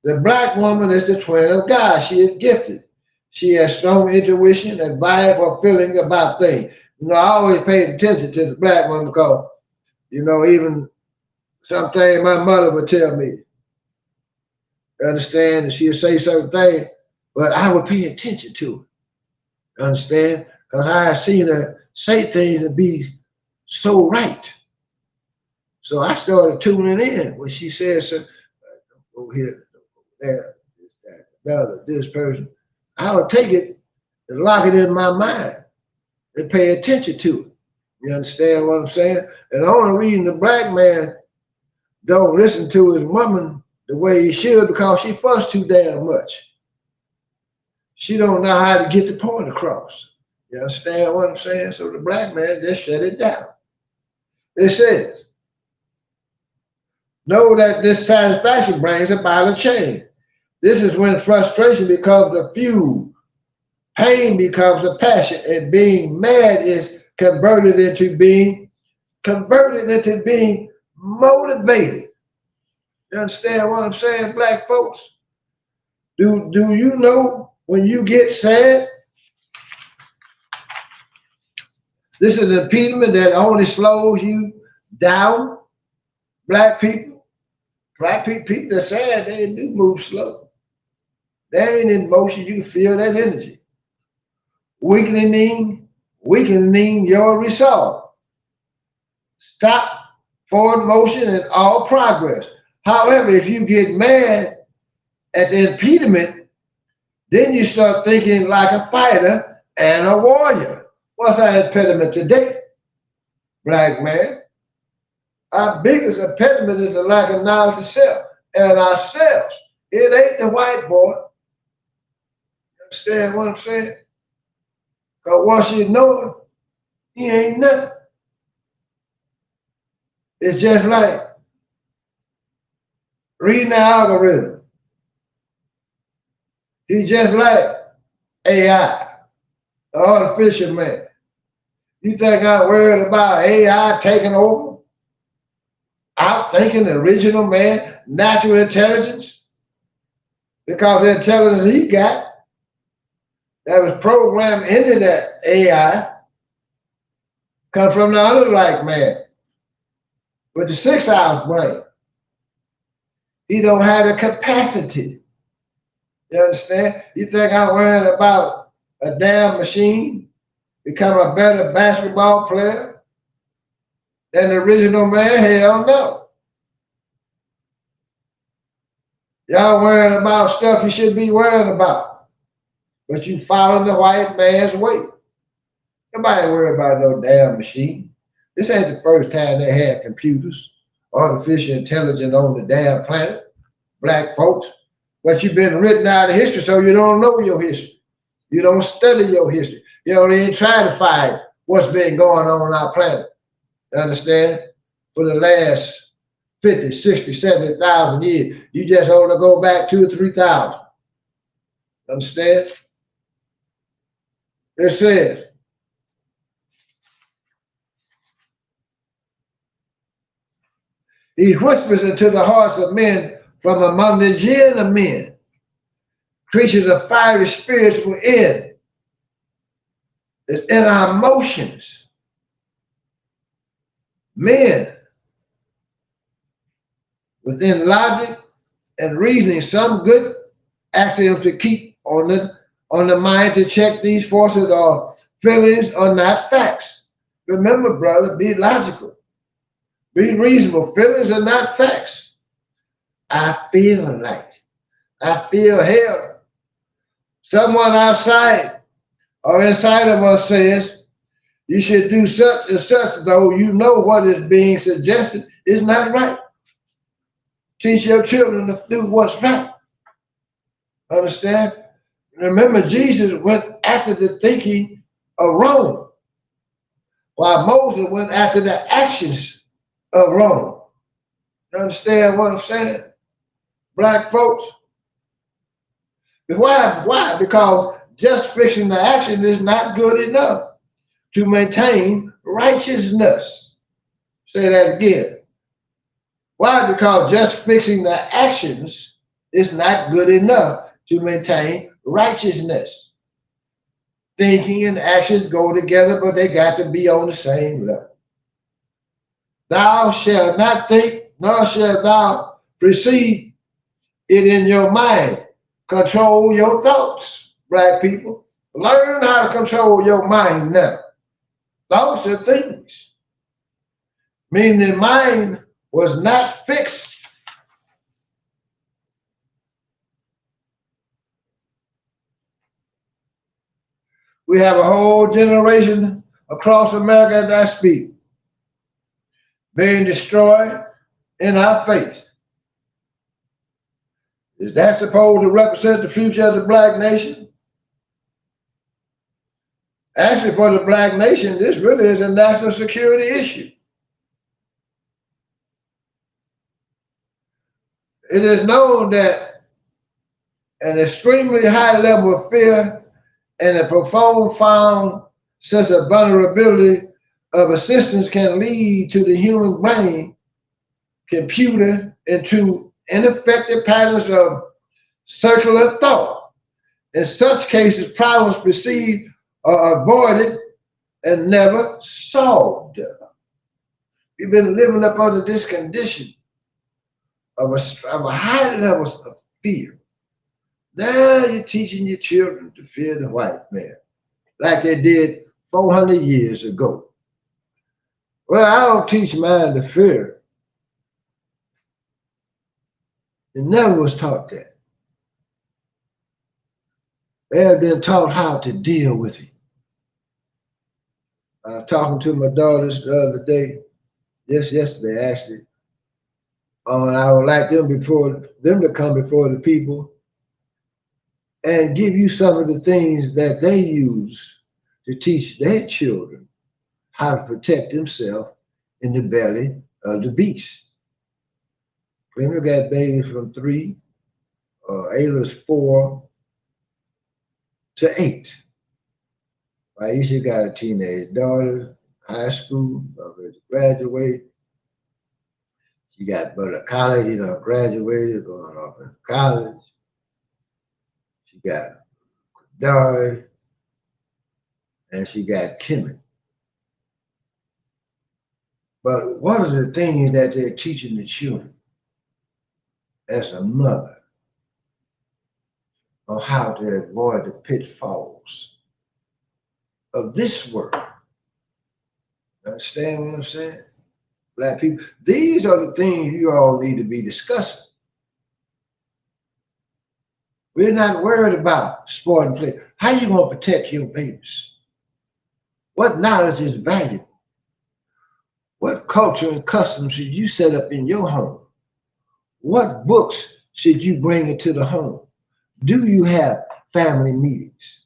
the black woman is the twin of God. She is gifted. She has strong intuition and vibe or feeling about things. You know, I always paid attention to the black woman because, you know, even something my mother would tell me. You understand? And she'd say certain things, but I would pay attention to it. Understand? Because I have seen her say things and be so right. So I started tuning in when she says, over here, there, this person. I would take it and lock it in my mind and pay attention to it. You understand what I'm saying? And the only reason the black man don't listen to his woman the way he should because she fuss too damn much. She don't know how to get the point across. You understand what I'm saying? So the black man just shut it down. It says, know that this satisfaction brings about a change. This is when frustration becomes a fuel, pain becomes a passion, and being mad is converted into being motivated. You understand what I'm saying, black folks? Do you know when you get sad? This is an impediment that only slows you down. Black people that sad, they do move slow. They ain't in motion, you can feel that energy. Weakening your resolve. Stop forward motion and all progress. However, if you get mad at the impediment, then you start thinking like a fighter and a warrior. What's our impediment today, black man? Our biggest impediment is the lack of knowledge of self and ourselves. It ain't the white boy. You understand what I'm saying? Because once you know it, he ain't nothing. It's just like reading the algorithm. He's just like AI, the artificial man. You think I'm worried about AI taking over? Outthinking the original man, natural intelligence? Because the intelligence he got that was programmed into that AI comes from the other like man with the 6-ounce brain. He don't have the capacity. You understand? You think I'm worrying about a damn machine become a better basketball player than the original man? Hell no. Y'all worrying about stuff you shouldn't be worrying about, but you following the white man's way. Nobody worry about no damn machine. This ain't the first time they had computers, artificial intelligence on the damn planet, black folks. But you've been written out of history, so you don't know your history. You don't study your history. You don't even try to find what's been going on our planet. You understand? For the last 50, 60, 70,000 years. You just only go back 2,000 or 3,000. Understand? It says, he whispers into the hearts of men from among the jinn of men, creatures of fiery spirits within. It's in our emotions. Men, within logic and reasoning, some good axioms to keep on the mind to check these forces or feelings are not facts. Remember, brother, be logical. Be reasonable. Feelings are not facts. I feel like, I feel hell. Someone outside or inside of us says, you should do such and such, though you know what is being suggested is not right. Teach your children to do what's right. Understand? Remember, Jesus went after the thinking of Rome, while Moses went after the actions of Rome. You understand what I'm saying? Black folks. Why? Because just fixing the action is not good enough to maintain righteousness. Say that again. Why? Because just fixing the actions is not good enough to maintain righteousness. Thinking and actions go together, but they got to be on the same level. Thou shalt not think, nor shalt thou perceive it in your mind. Control your thoughts, black people. Learn how to control your mind now. Thoughts are things. Meaning the mind was not fixed. We have a whole generation across America that speak, being destroyed in our face. Is that supposed to represent the future of the black nation? Actually, for the black nation, this really is a national security issue. It is known that an extremely high level of fear and a profound sense of vulnerability of assistance can lead to the human brain computer into ineffective patterns of circular thought. In such cases, problems perceived are avoided and never solved. We've been living up under this condition of a high levels of fear. Now you're teaching your children to fear the white man, like they did 400 years ago. Well, I don't teach mine to fear. It never was taught that. They have been taught how to deal with it. I was talking to my daughters the other day, just yesterday actually, and I would like them to come before the people and give you some of the things that they use to teach their children how to protect themselves in the belly of the beast. Remember, got babies from 3, Ayla's 4 to 8. Aisha got a teenage daughter, high school, ready to graduate. She got brother college, graduated, going off in college. She got Dari, and she got Kimmy. But what are the things that they're teaching the children as a mother on how to avoid the pitfalls of this world? Understand what I'm saying? Black people, these are the things you all need to be discussing. We're not worried about sport and play. How you going to protect your babies? What knowledge is valuable? What culture and customs should you set up in your home? What books should you bring into the home? Do you have family meetings?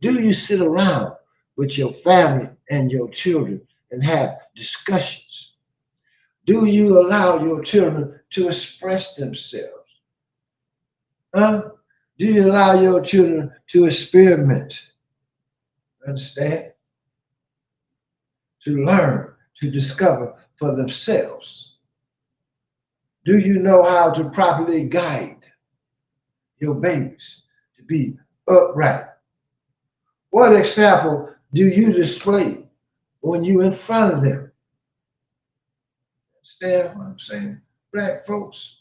Do you sit around with your family and your children and have discussions? Do you allow your children to express themselves? Do you allow your children to experiment? Understand? To learn, to discover for themselves. Do you know how to properly guide your babies to be upright? What example do you display when you in front of them? Understand what I'm saying? Black folks,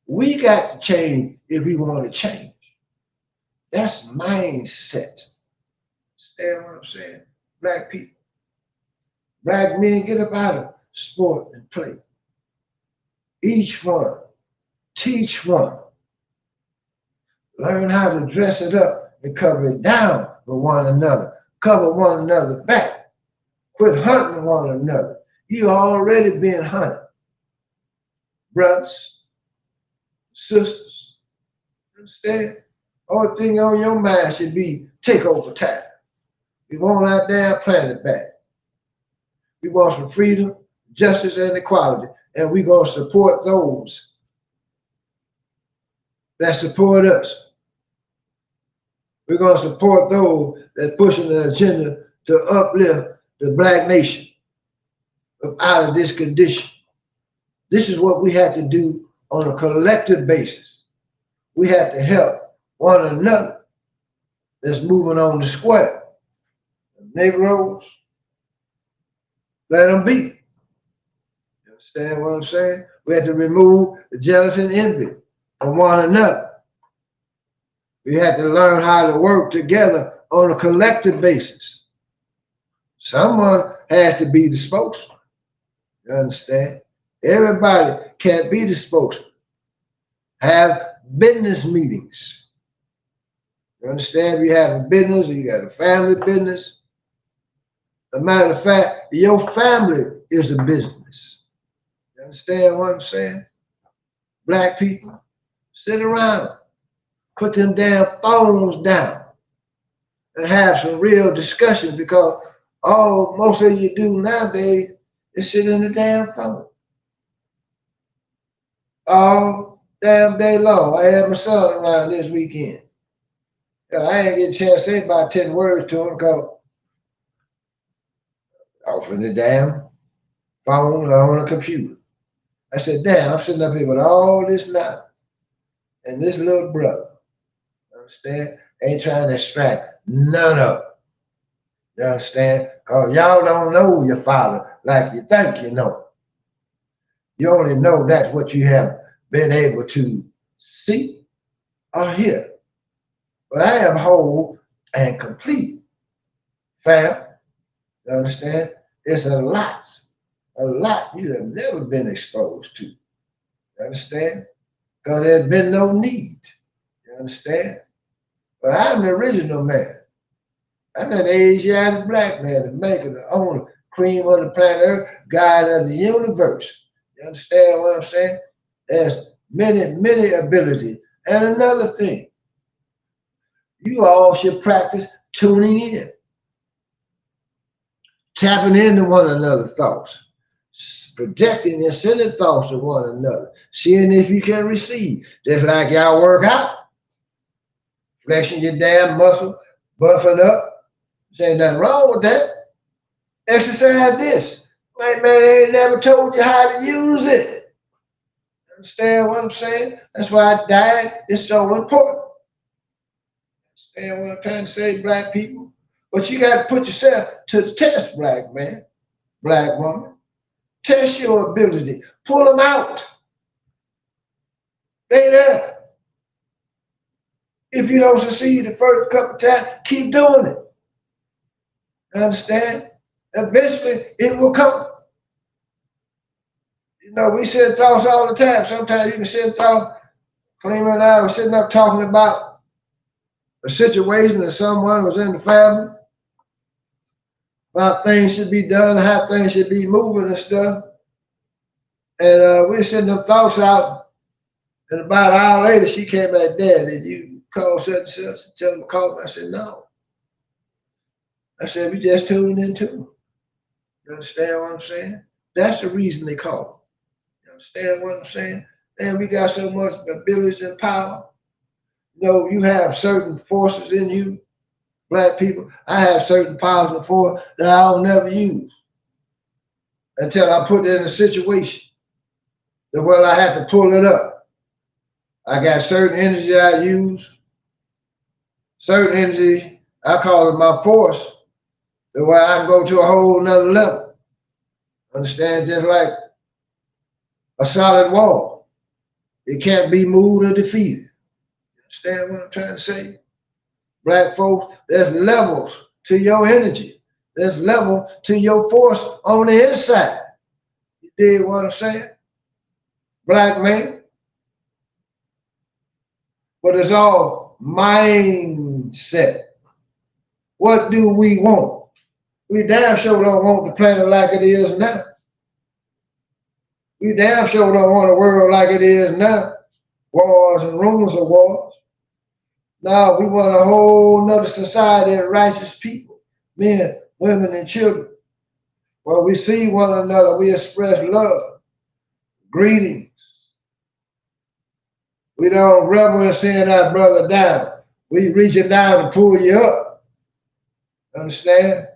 we got to change if we want to change. That's mindset. Understand what I'm saying? Black people, black men, get up out of sport and play. Each one, teach one. Learn how to dress it up and cover it down for one another. Cover one another back. Quit hunting one another. You already been hunted. Brothers, sisters, understand? Only thing on your mind should be takeover time. We want our damn planet back. We want some freedom, justice, and equality. And we're going to support those that support us. We're going to support those that pushing the agenda to uplift the black nation out of this condition. This is what we have to do on a collective basis. We have to help one another that's moving on the square. The Negroes, let them be. You understand what I'm saying? We have to remove the jealousy and envy from one another. We have to learn how to work together on a collective basis. Someone has to be the spokesman. You understand? Everybody can't be the spokesman. Have business meetings. You understand? If you have a business or you got a family business. As a matter of fact, your family is a business. You understand what I'm saying? Black people, sit around, put them damn phones down and have some real discussion, because all most of you do nowadays is sit in the damn phone all damn day long. I had my son around this weekend. I ain't get a chance to say about 10 words to him because off in the damn phone or on a computer. I said, damn, I'm sitting up here with all this knowledge and this little brother, understand, ain't trying to extract none of it. You understand? Because y'all don't know your father like you think you know him. You only know that's what you have been able to see or hear. But I am whole and complete, fam. You understand? It's a lot you have never been exposed to. You understand? Because there's been no need. You understand? But I'm the original man. I'm an Asiatic black man, the maker, the owner, cream of the planet Earth, guide of the universe. You understand what I'm saying? There's many abilities. And another thing, you all should practice tuning in, tapping into one another's thoughts, projecting and sending thoughts to one another, seeing if you can receive. Just like y'all work out, flexing your damn muscle, buffing up. There ain't nothing wrong with that. Exercise this. Like, man, they ain't never told you how to use it. Understand what I'm saying? That's why diet is so important. Understand what I'm trying to say, black people? But you got to put yourself to the test, black man, black woman. Test your ability. Pull them out. They there. If you don't succeed the first couple times, keep doing it. Understand? Eventually, it will come. You know, we send thoughts all the time. Sometimes you can send thoughts. Cleveland and I were sitting up talking about a situation that someone was in the family, about things should be done, how things should be moving and stuff. And we were sending them thoughts out. And about an hour later, she came back, Dad, did you call such and such and tell them to call me? I said, no. I said, we just tuned in too. You understand what I'm saying? That's the reason they call. You understand what I'm saying? And we got so much ability and power. You know, you have certain forces in you, black people. I have certain powers and forces that I'll never use until I put it in a situation well, I had to pull it up. I got certain energy I use, certain energy, I call it my force, the way I can go to a whole nother level. Understand? Just like a solid wall. It can't be moved or defeated. Understand what I'm trying to say? Black folks, there's levels to your energy. There's level to your force on the inside. You dig what I'm saying? Black man. But it's all mindset. What do we want? We damn sure don't want the planet like it is now. We damn sure don't want a world like it is now. Wars and rumors of wars. Now we want a whole nother society of righteous people, men, women, and children. When we see one another, we express love, greetings. We don't revel in seeing our brother down. We reaching down to pull you up. Understand?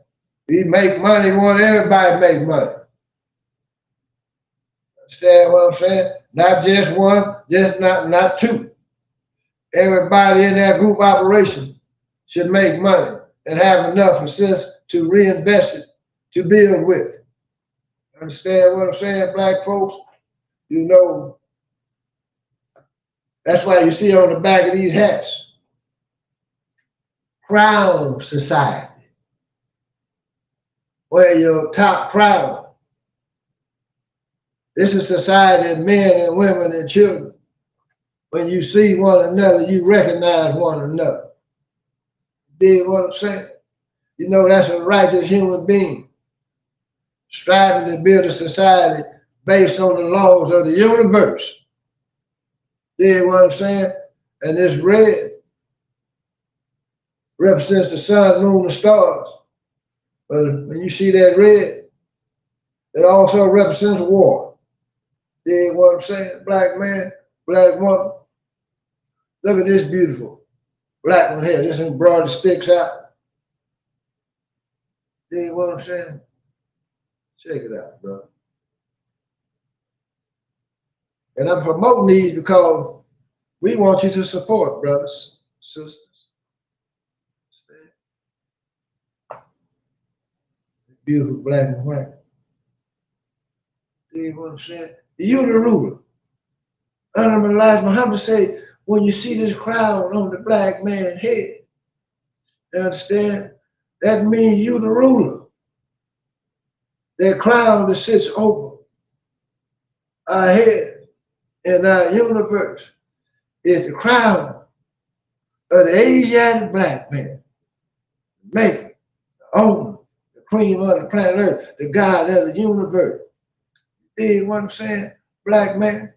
We make money, we want everybody to make money. Understand what I'm saying? Not just one, just not two. Everybody in that group operation should make money and have enough for sense to reinvest it, to build with. Understand what I'm saying, black folks? You know, that's why you see on the back of these hats, Crown Society. Wear your top crown. This is a society of men and women and children. When you see one another, you recognize one another. You dig what I'm saying? You know that's a righteous human being striving to build a society based on the laws of the universe. Dig what I'm saying? And this red represents the sun, moon, and stars. But when you see that red, it also represents war. Dig what I'm saying? Black man, black woman. Look at this beautiful black one here. This one broad sticks out. Dig what I'm saying? Check it out, bro. And I'm promoting these because we want you to support, brothers, sisters. Beautiful black and white. See what I'm saying? You the ruler. Honorable Elijah Muhammad say, when you see this crown on the black man's head, you understand? That means you the ruler. That crown that sits over our head in our universe is the crown of the Asiatic black man. Maker, the owner, the cream of the planet Earth, the God of the universe. You know what I'm saying? Black man.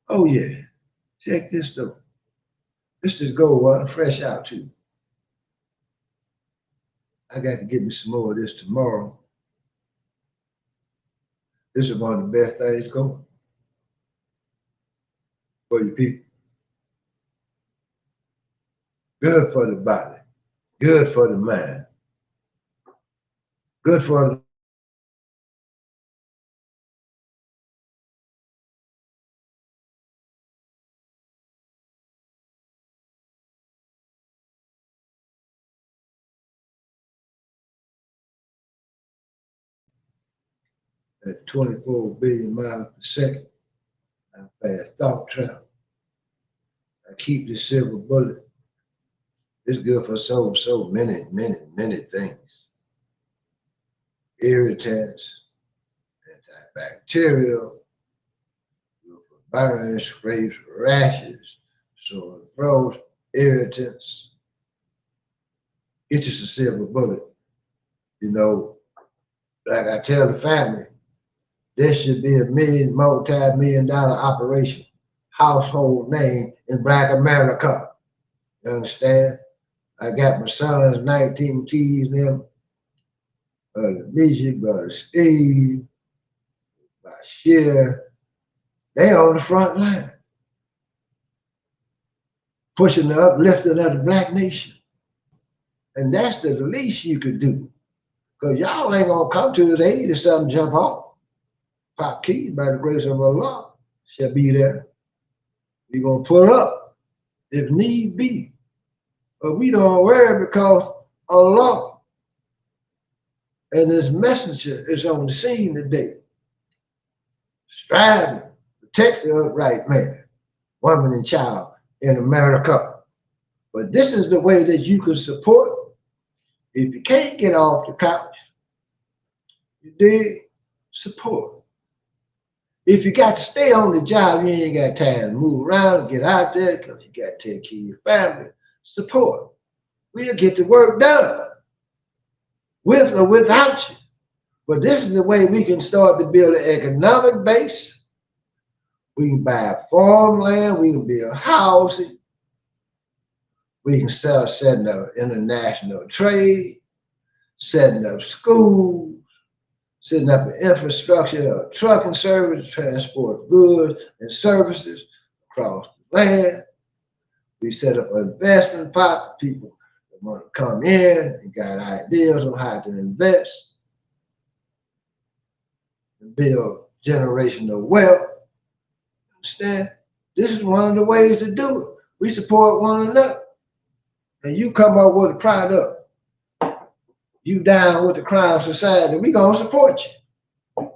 Oh yeah. Check this though. This is gold water, fresh out too. I got to get me some more of this tomorrow. This is one of the best things going for you people. Good for the body, good for the mind, good for the at 24 billion miles per second. I fast thought travel. I keep this silver bullet. It's good for so many things. Irritants, antibacterial, good for burns, scrapes, rashes, sore throat, irritants. It's just a silver bullet. You know, like I tell the family, this should be a multi-million-dollar operation, household name in Black America. You understand? I got my sons, 19 keys, them, Brother Basheer, Brother Steve, Basheer. They on the front line, pushing the uplifting of the black nation. And that's the least you could do. Because y'all ain't gonna come to his aid if something jump off. Popkeys, by the grace of Allah, shall be there. We're going to pull up if need be. But we don't worry because Allah and his messenger is on the scene today, striving to protect the upright man, woman, and child in America. But this is the way that you can support. If you can't get off the couch, you did support. If you got to stay on the job, you ain't got time to move around and get out there because you got to take care of your family. Support. We'll get the work done, with or without you. But this is the way we can start to build an economic base. We can buy farmland, we can build housing, we can start setting up international trade, setting up schools, setting up an infrastructure of trucking service, transport goods and services across the land. We set up an investment pot, people that want to come in and got ideas on how to invest and build generational wealth. Understand? This is one of the ways to do it. We support one another. And you come up with a product, you down with the crime society, we gonna support you.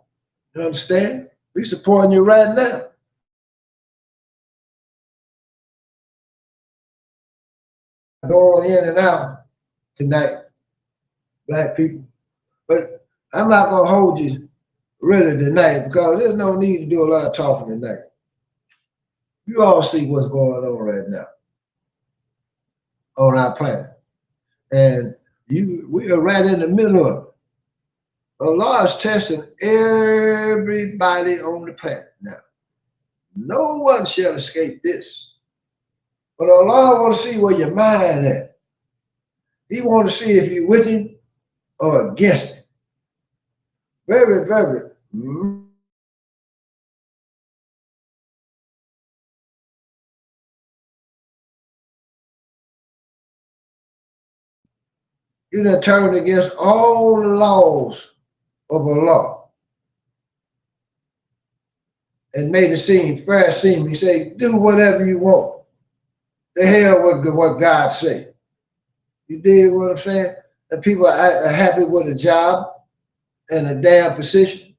You understand? We supporting you right now. Going in and out tonight, black people. But I'm not gonna hold you really tonight because there's no need to do a lot of talking tonight. You all see what's going on right now on our planet. And we are right in the middle of it. Allah is testing everybody on the planet now. No one shall escape this. But Allah wants to see where your mind at. He wants to see if you're with him or against him. Very, very. You done turned against all the laws of Allah and made it seem fair seem. He say, do whatever you want. The hell with what God say. You dig what I'm saying? And people are happy with a job and a damn position.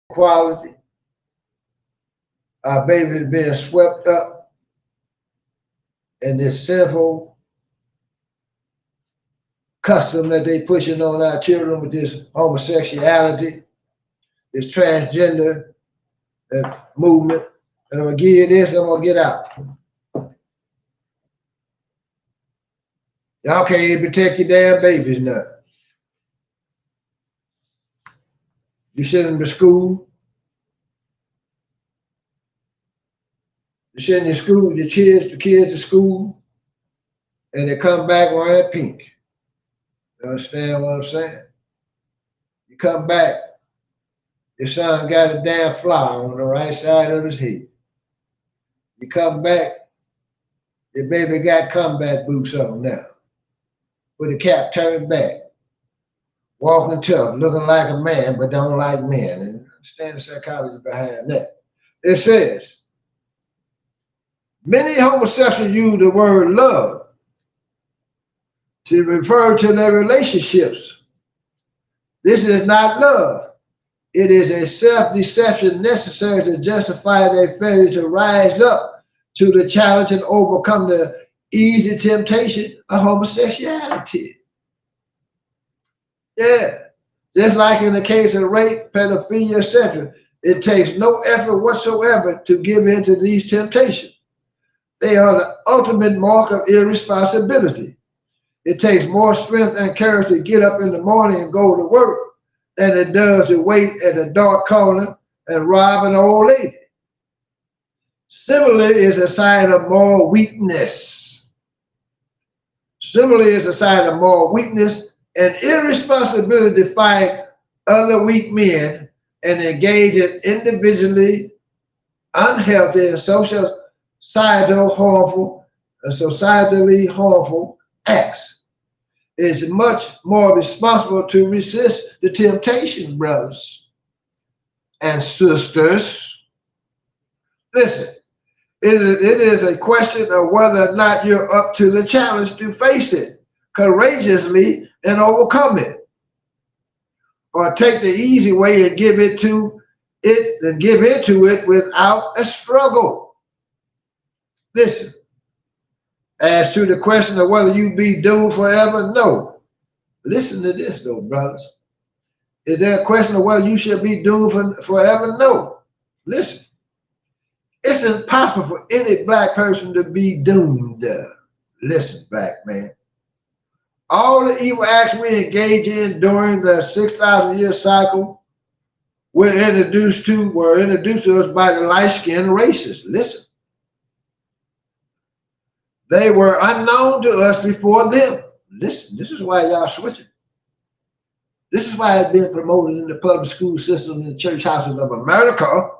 Quality. Our babies being swept up in this sinful custom that they pushing on our children with this homosexuality, this transgender movement. And I'm gonna give you this, I'm gonna get out. Y'all can't even protect your damn babies now. You send them to school. You send your kids to school, and they come back wearing pink. You understand what I'm saying? You come back, your son got a damn flower on the right side of his head. You come back, your baby got combat boots on now, with the cap turned back, walking tough, looking like a man, but don't like men. And understand the psychology behind that. It says, many homosexuals use the word love to refer to their relationships. This is not love. It is a self-deception necessary to justify their failure to rise up to the challenge and overcome the easy temptation of homosexuality. Yeah, just like in the case of rape, pedophilia, etc., it takes no effort whatsoever to give in to these temptations. They are the ultimate mark of irresponsibility. It takes more strength and courage to get up in the morning and go to work than it does to wait at a dark corner and rob an old lady. Similarly, is a sign of moral weakness. Similarly, is a sign of moral weakness and irresponsibility to fight other weak men and engage in individually unhealthy and societally harmful acts. is much more responsible to resist the temptation, brothers and sisters. Listen, it is a question of whether or not you're up to the challenge to face it courageously and overcome it, or take the easy way and give into it without a struggle. Listen, as to the question of whether you be doomed forever, no. Listen to this though, brothers. Is there a question of whether you shall be doomed forever? No. Listen, it's impossible for any black person to be doomed. Listen, black man. All the evil acts we engage in during the 6,000 year cycle were introduced to us by the light-skinned races. Listen. They were unknown to us before them. Listen, this is why y'all switching. This is why it's been promoted in the public school system and the church houses of America.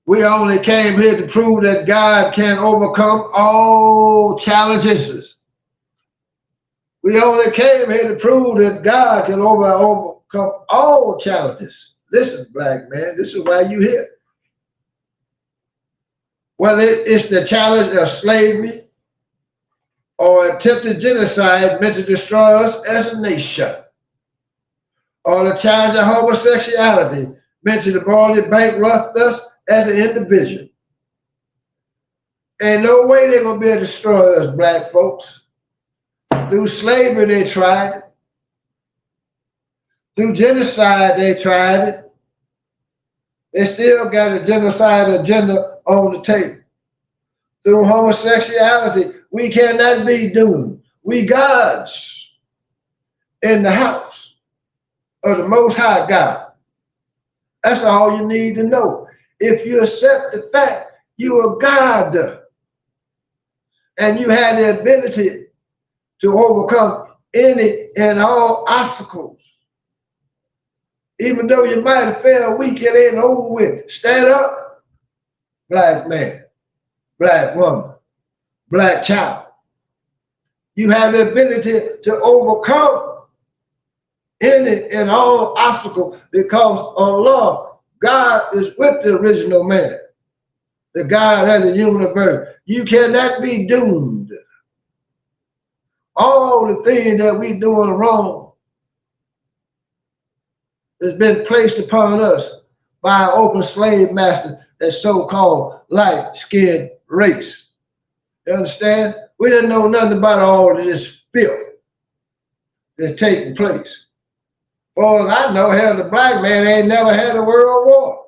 We only came here to prove that God can overcome all challenges. We only came here to prove that God can overcome all challenges. Listen, black man, this is why you here. Whether it's the challenge of slavery or attempted genocide meant to destroy us as a nation, or the challenge of homosexuality meant to morally bankrupt us as an individual. Ain't no way they're going to be able to destroy us, black folks. Through slavery, they tried it. Through genocide, they tried it. They still got a genocide agenda on the table. Through homosexuality, we cannot be doomed. We gods in the house of the Most High God. That's all you need to know. If you accept the fact you are God and you have the ability to overcome any and all obstacles, even though you might have felt weak, it ain't over with. Stand up, black man, black woman, black child. You have the ability to overcome any and all obstacles because Allah, God is with the original man, the God of the universe. You cannot be doomed. All the things that we doing wrong has been placed upon us by an open slave master, that so-called light-skinned race. You understand? We didn't know nothing about all of this filth that's taking place. Well, I know, hell, the black man ain't never had a world war.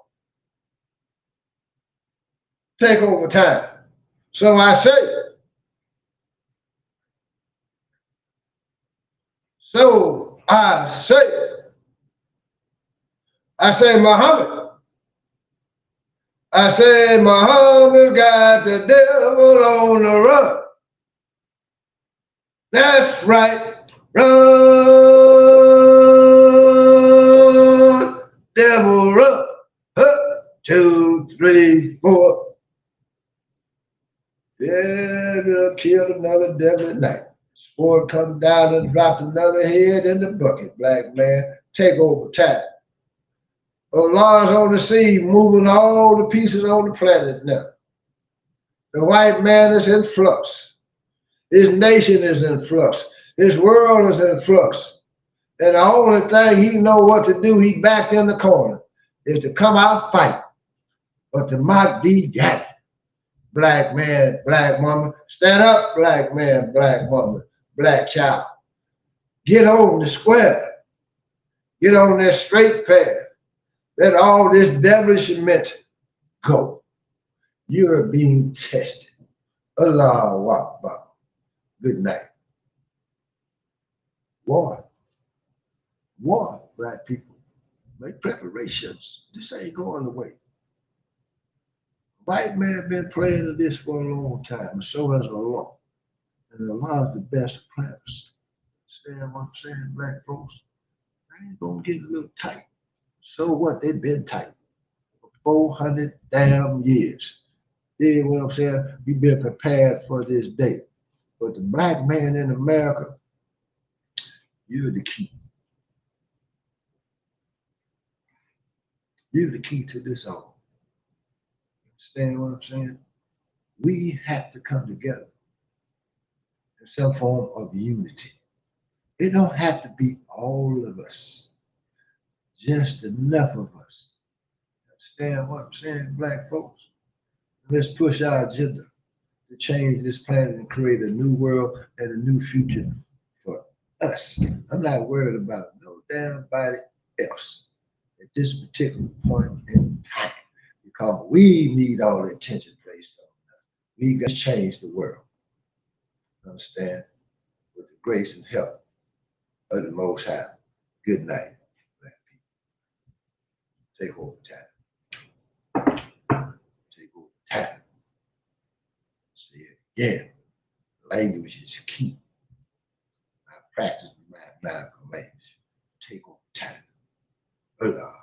Take over time. So I say, Muhammad. I say Muhammad got the devil on the run. That's right. Run, devil, run. 2, 3, 4. Yeah, we'll kill another devil at night. Sport come down and drop another head in the bucket, black man. Take over time. Allah's on the scene, moving all the pieces on the planet now. The white man is in flux. His nation is in flux. His world is in flux. And the only thing he know what to do, he backed in the corner, is to come out and fight. But the Mahdi got it. Black man, black woman. Stand up, black man, black woman, black child. Get on the square. Get on that straight path. Let all this devilishment go. You are being tested. Allahu Akbar. Good night. War. War, black people. Make preparations. This ain't going away. White man been playing this for a long time, and so has Allah. And Allah is the best planners. Understand what I'm saying, black folks? They ain't gonna get a little tight. So what? They've been tight for 400 damn years. You know what I'm saying? You've been prepared for this day. But the black man in America, you're the key. You're the key to this all. Understand what I'm saying? We have to come together in some form of unity. It don't have to be all of us, just enough of us. Understand what I'm saying, black folks? Let's push our agenda to change this planet and create a new world and a new future for us. I'm not worried about no damn body else at this particular point in time because we need all the attention placed on us. We got to change the world. Understand? With the grace and help of the Most High. Good night, black people. Take over time. Take over time. Say it again. Language is key. I practice mathematical language. Take over time. Allah.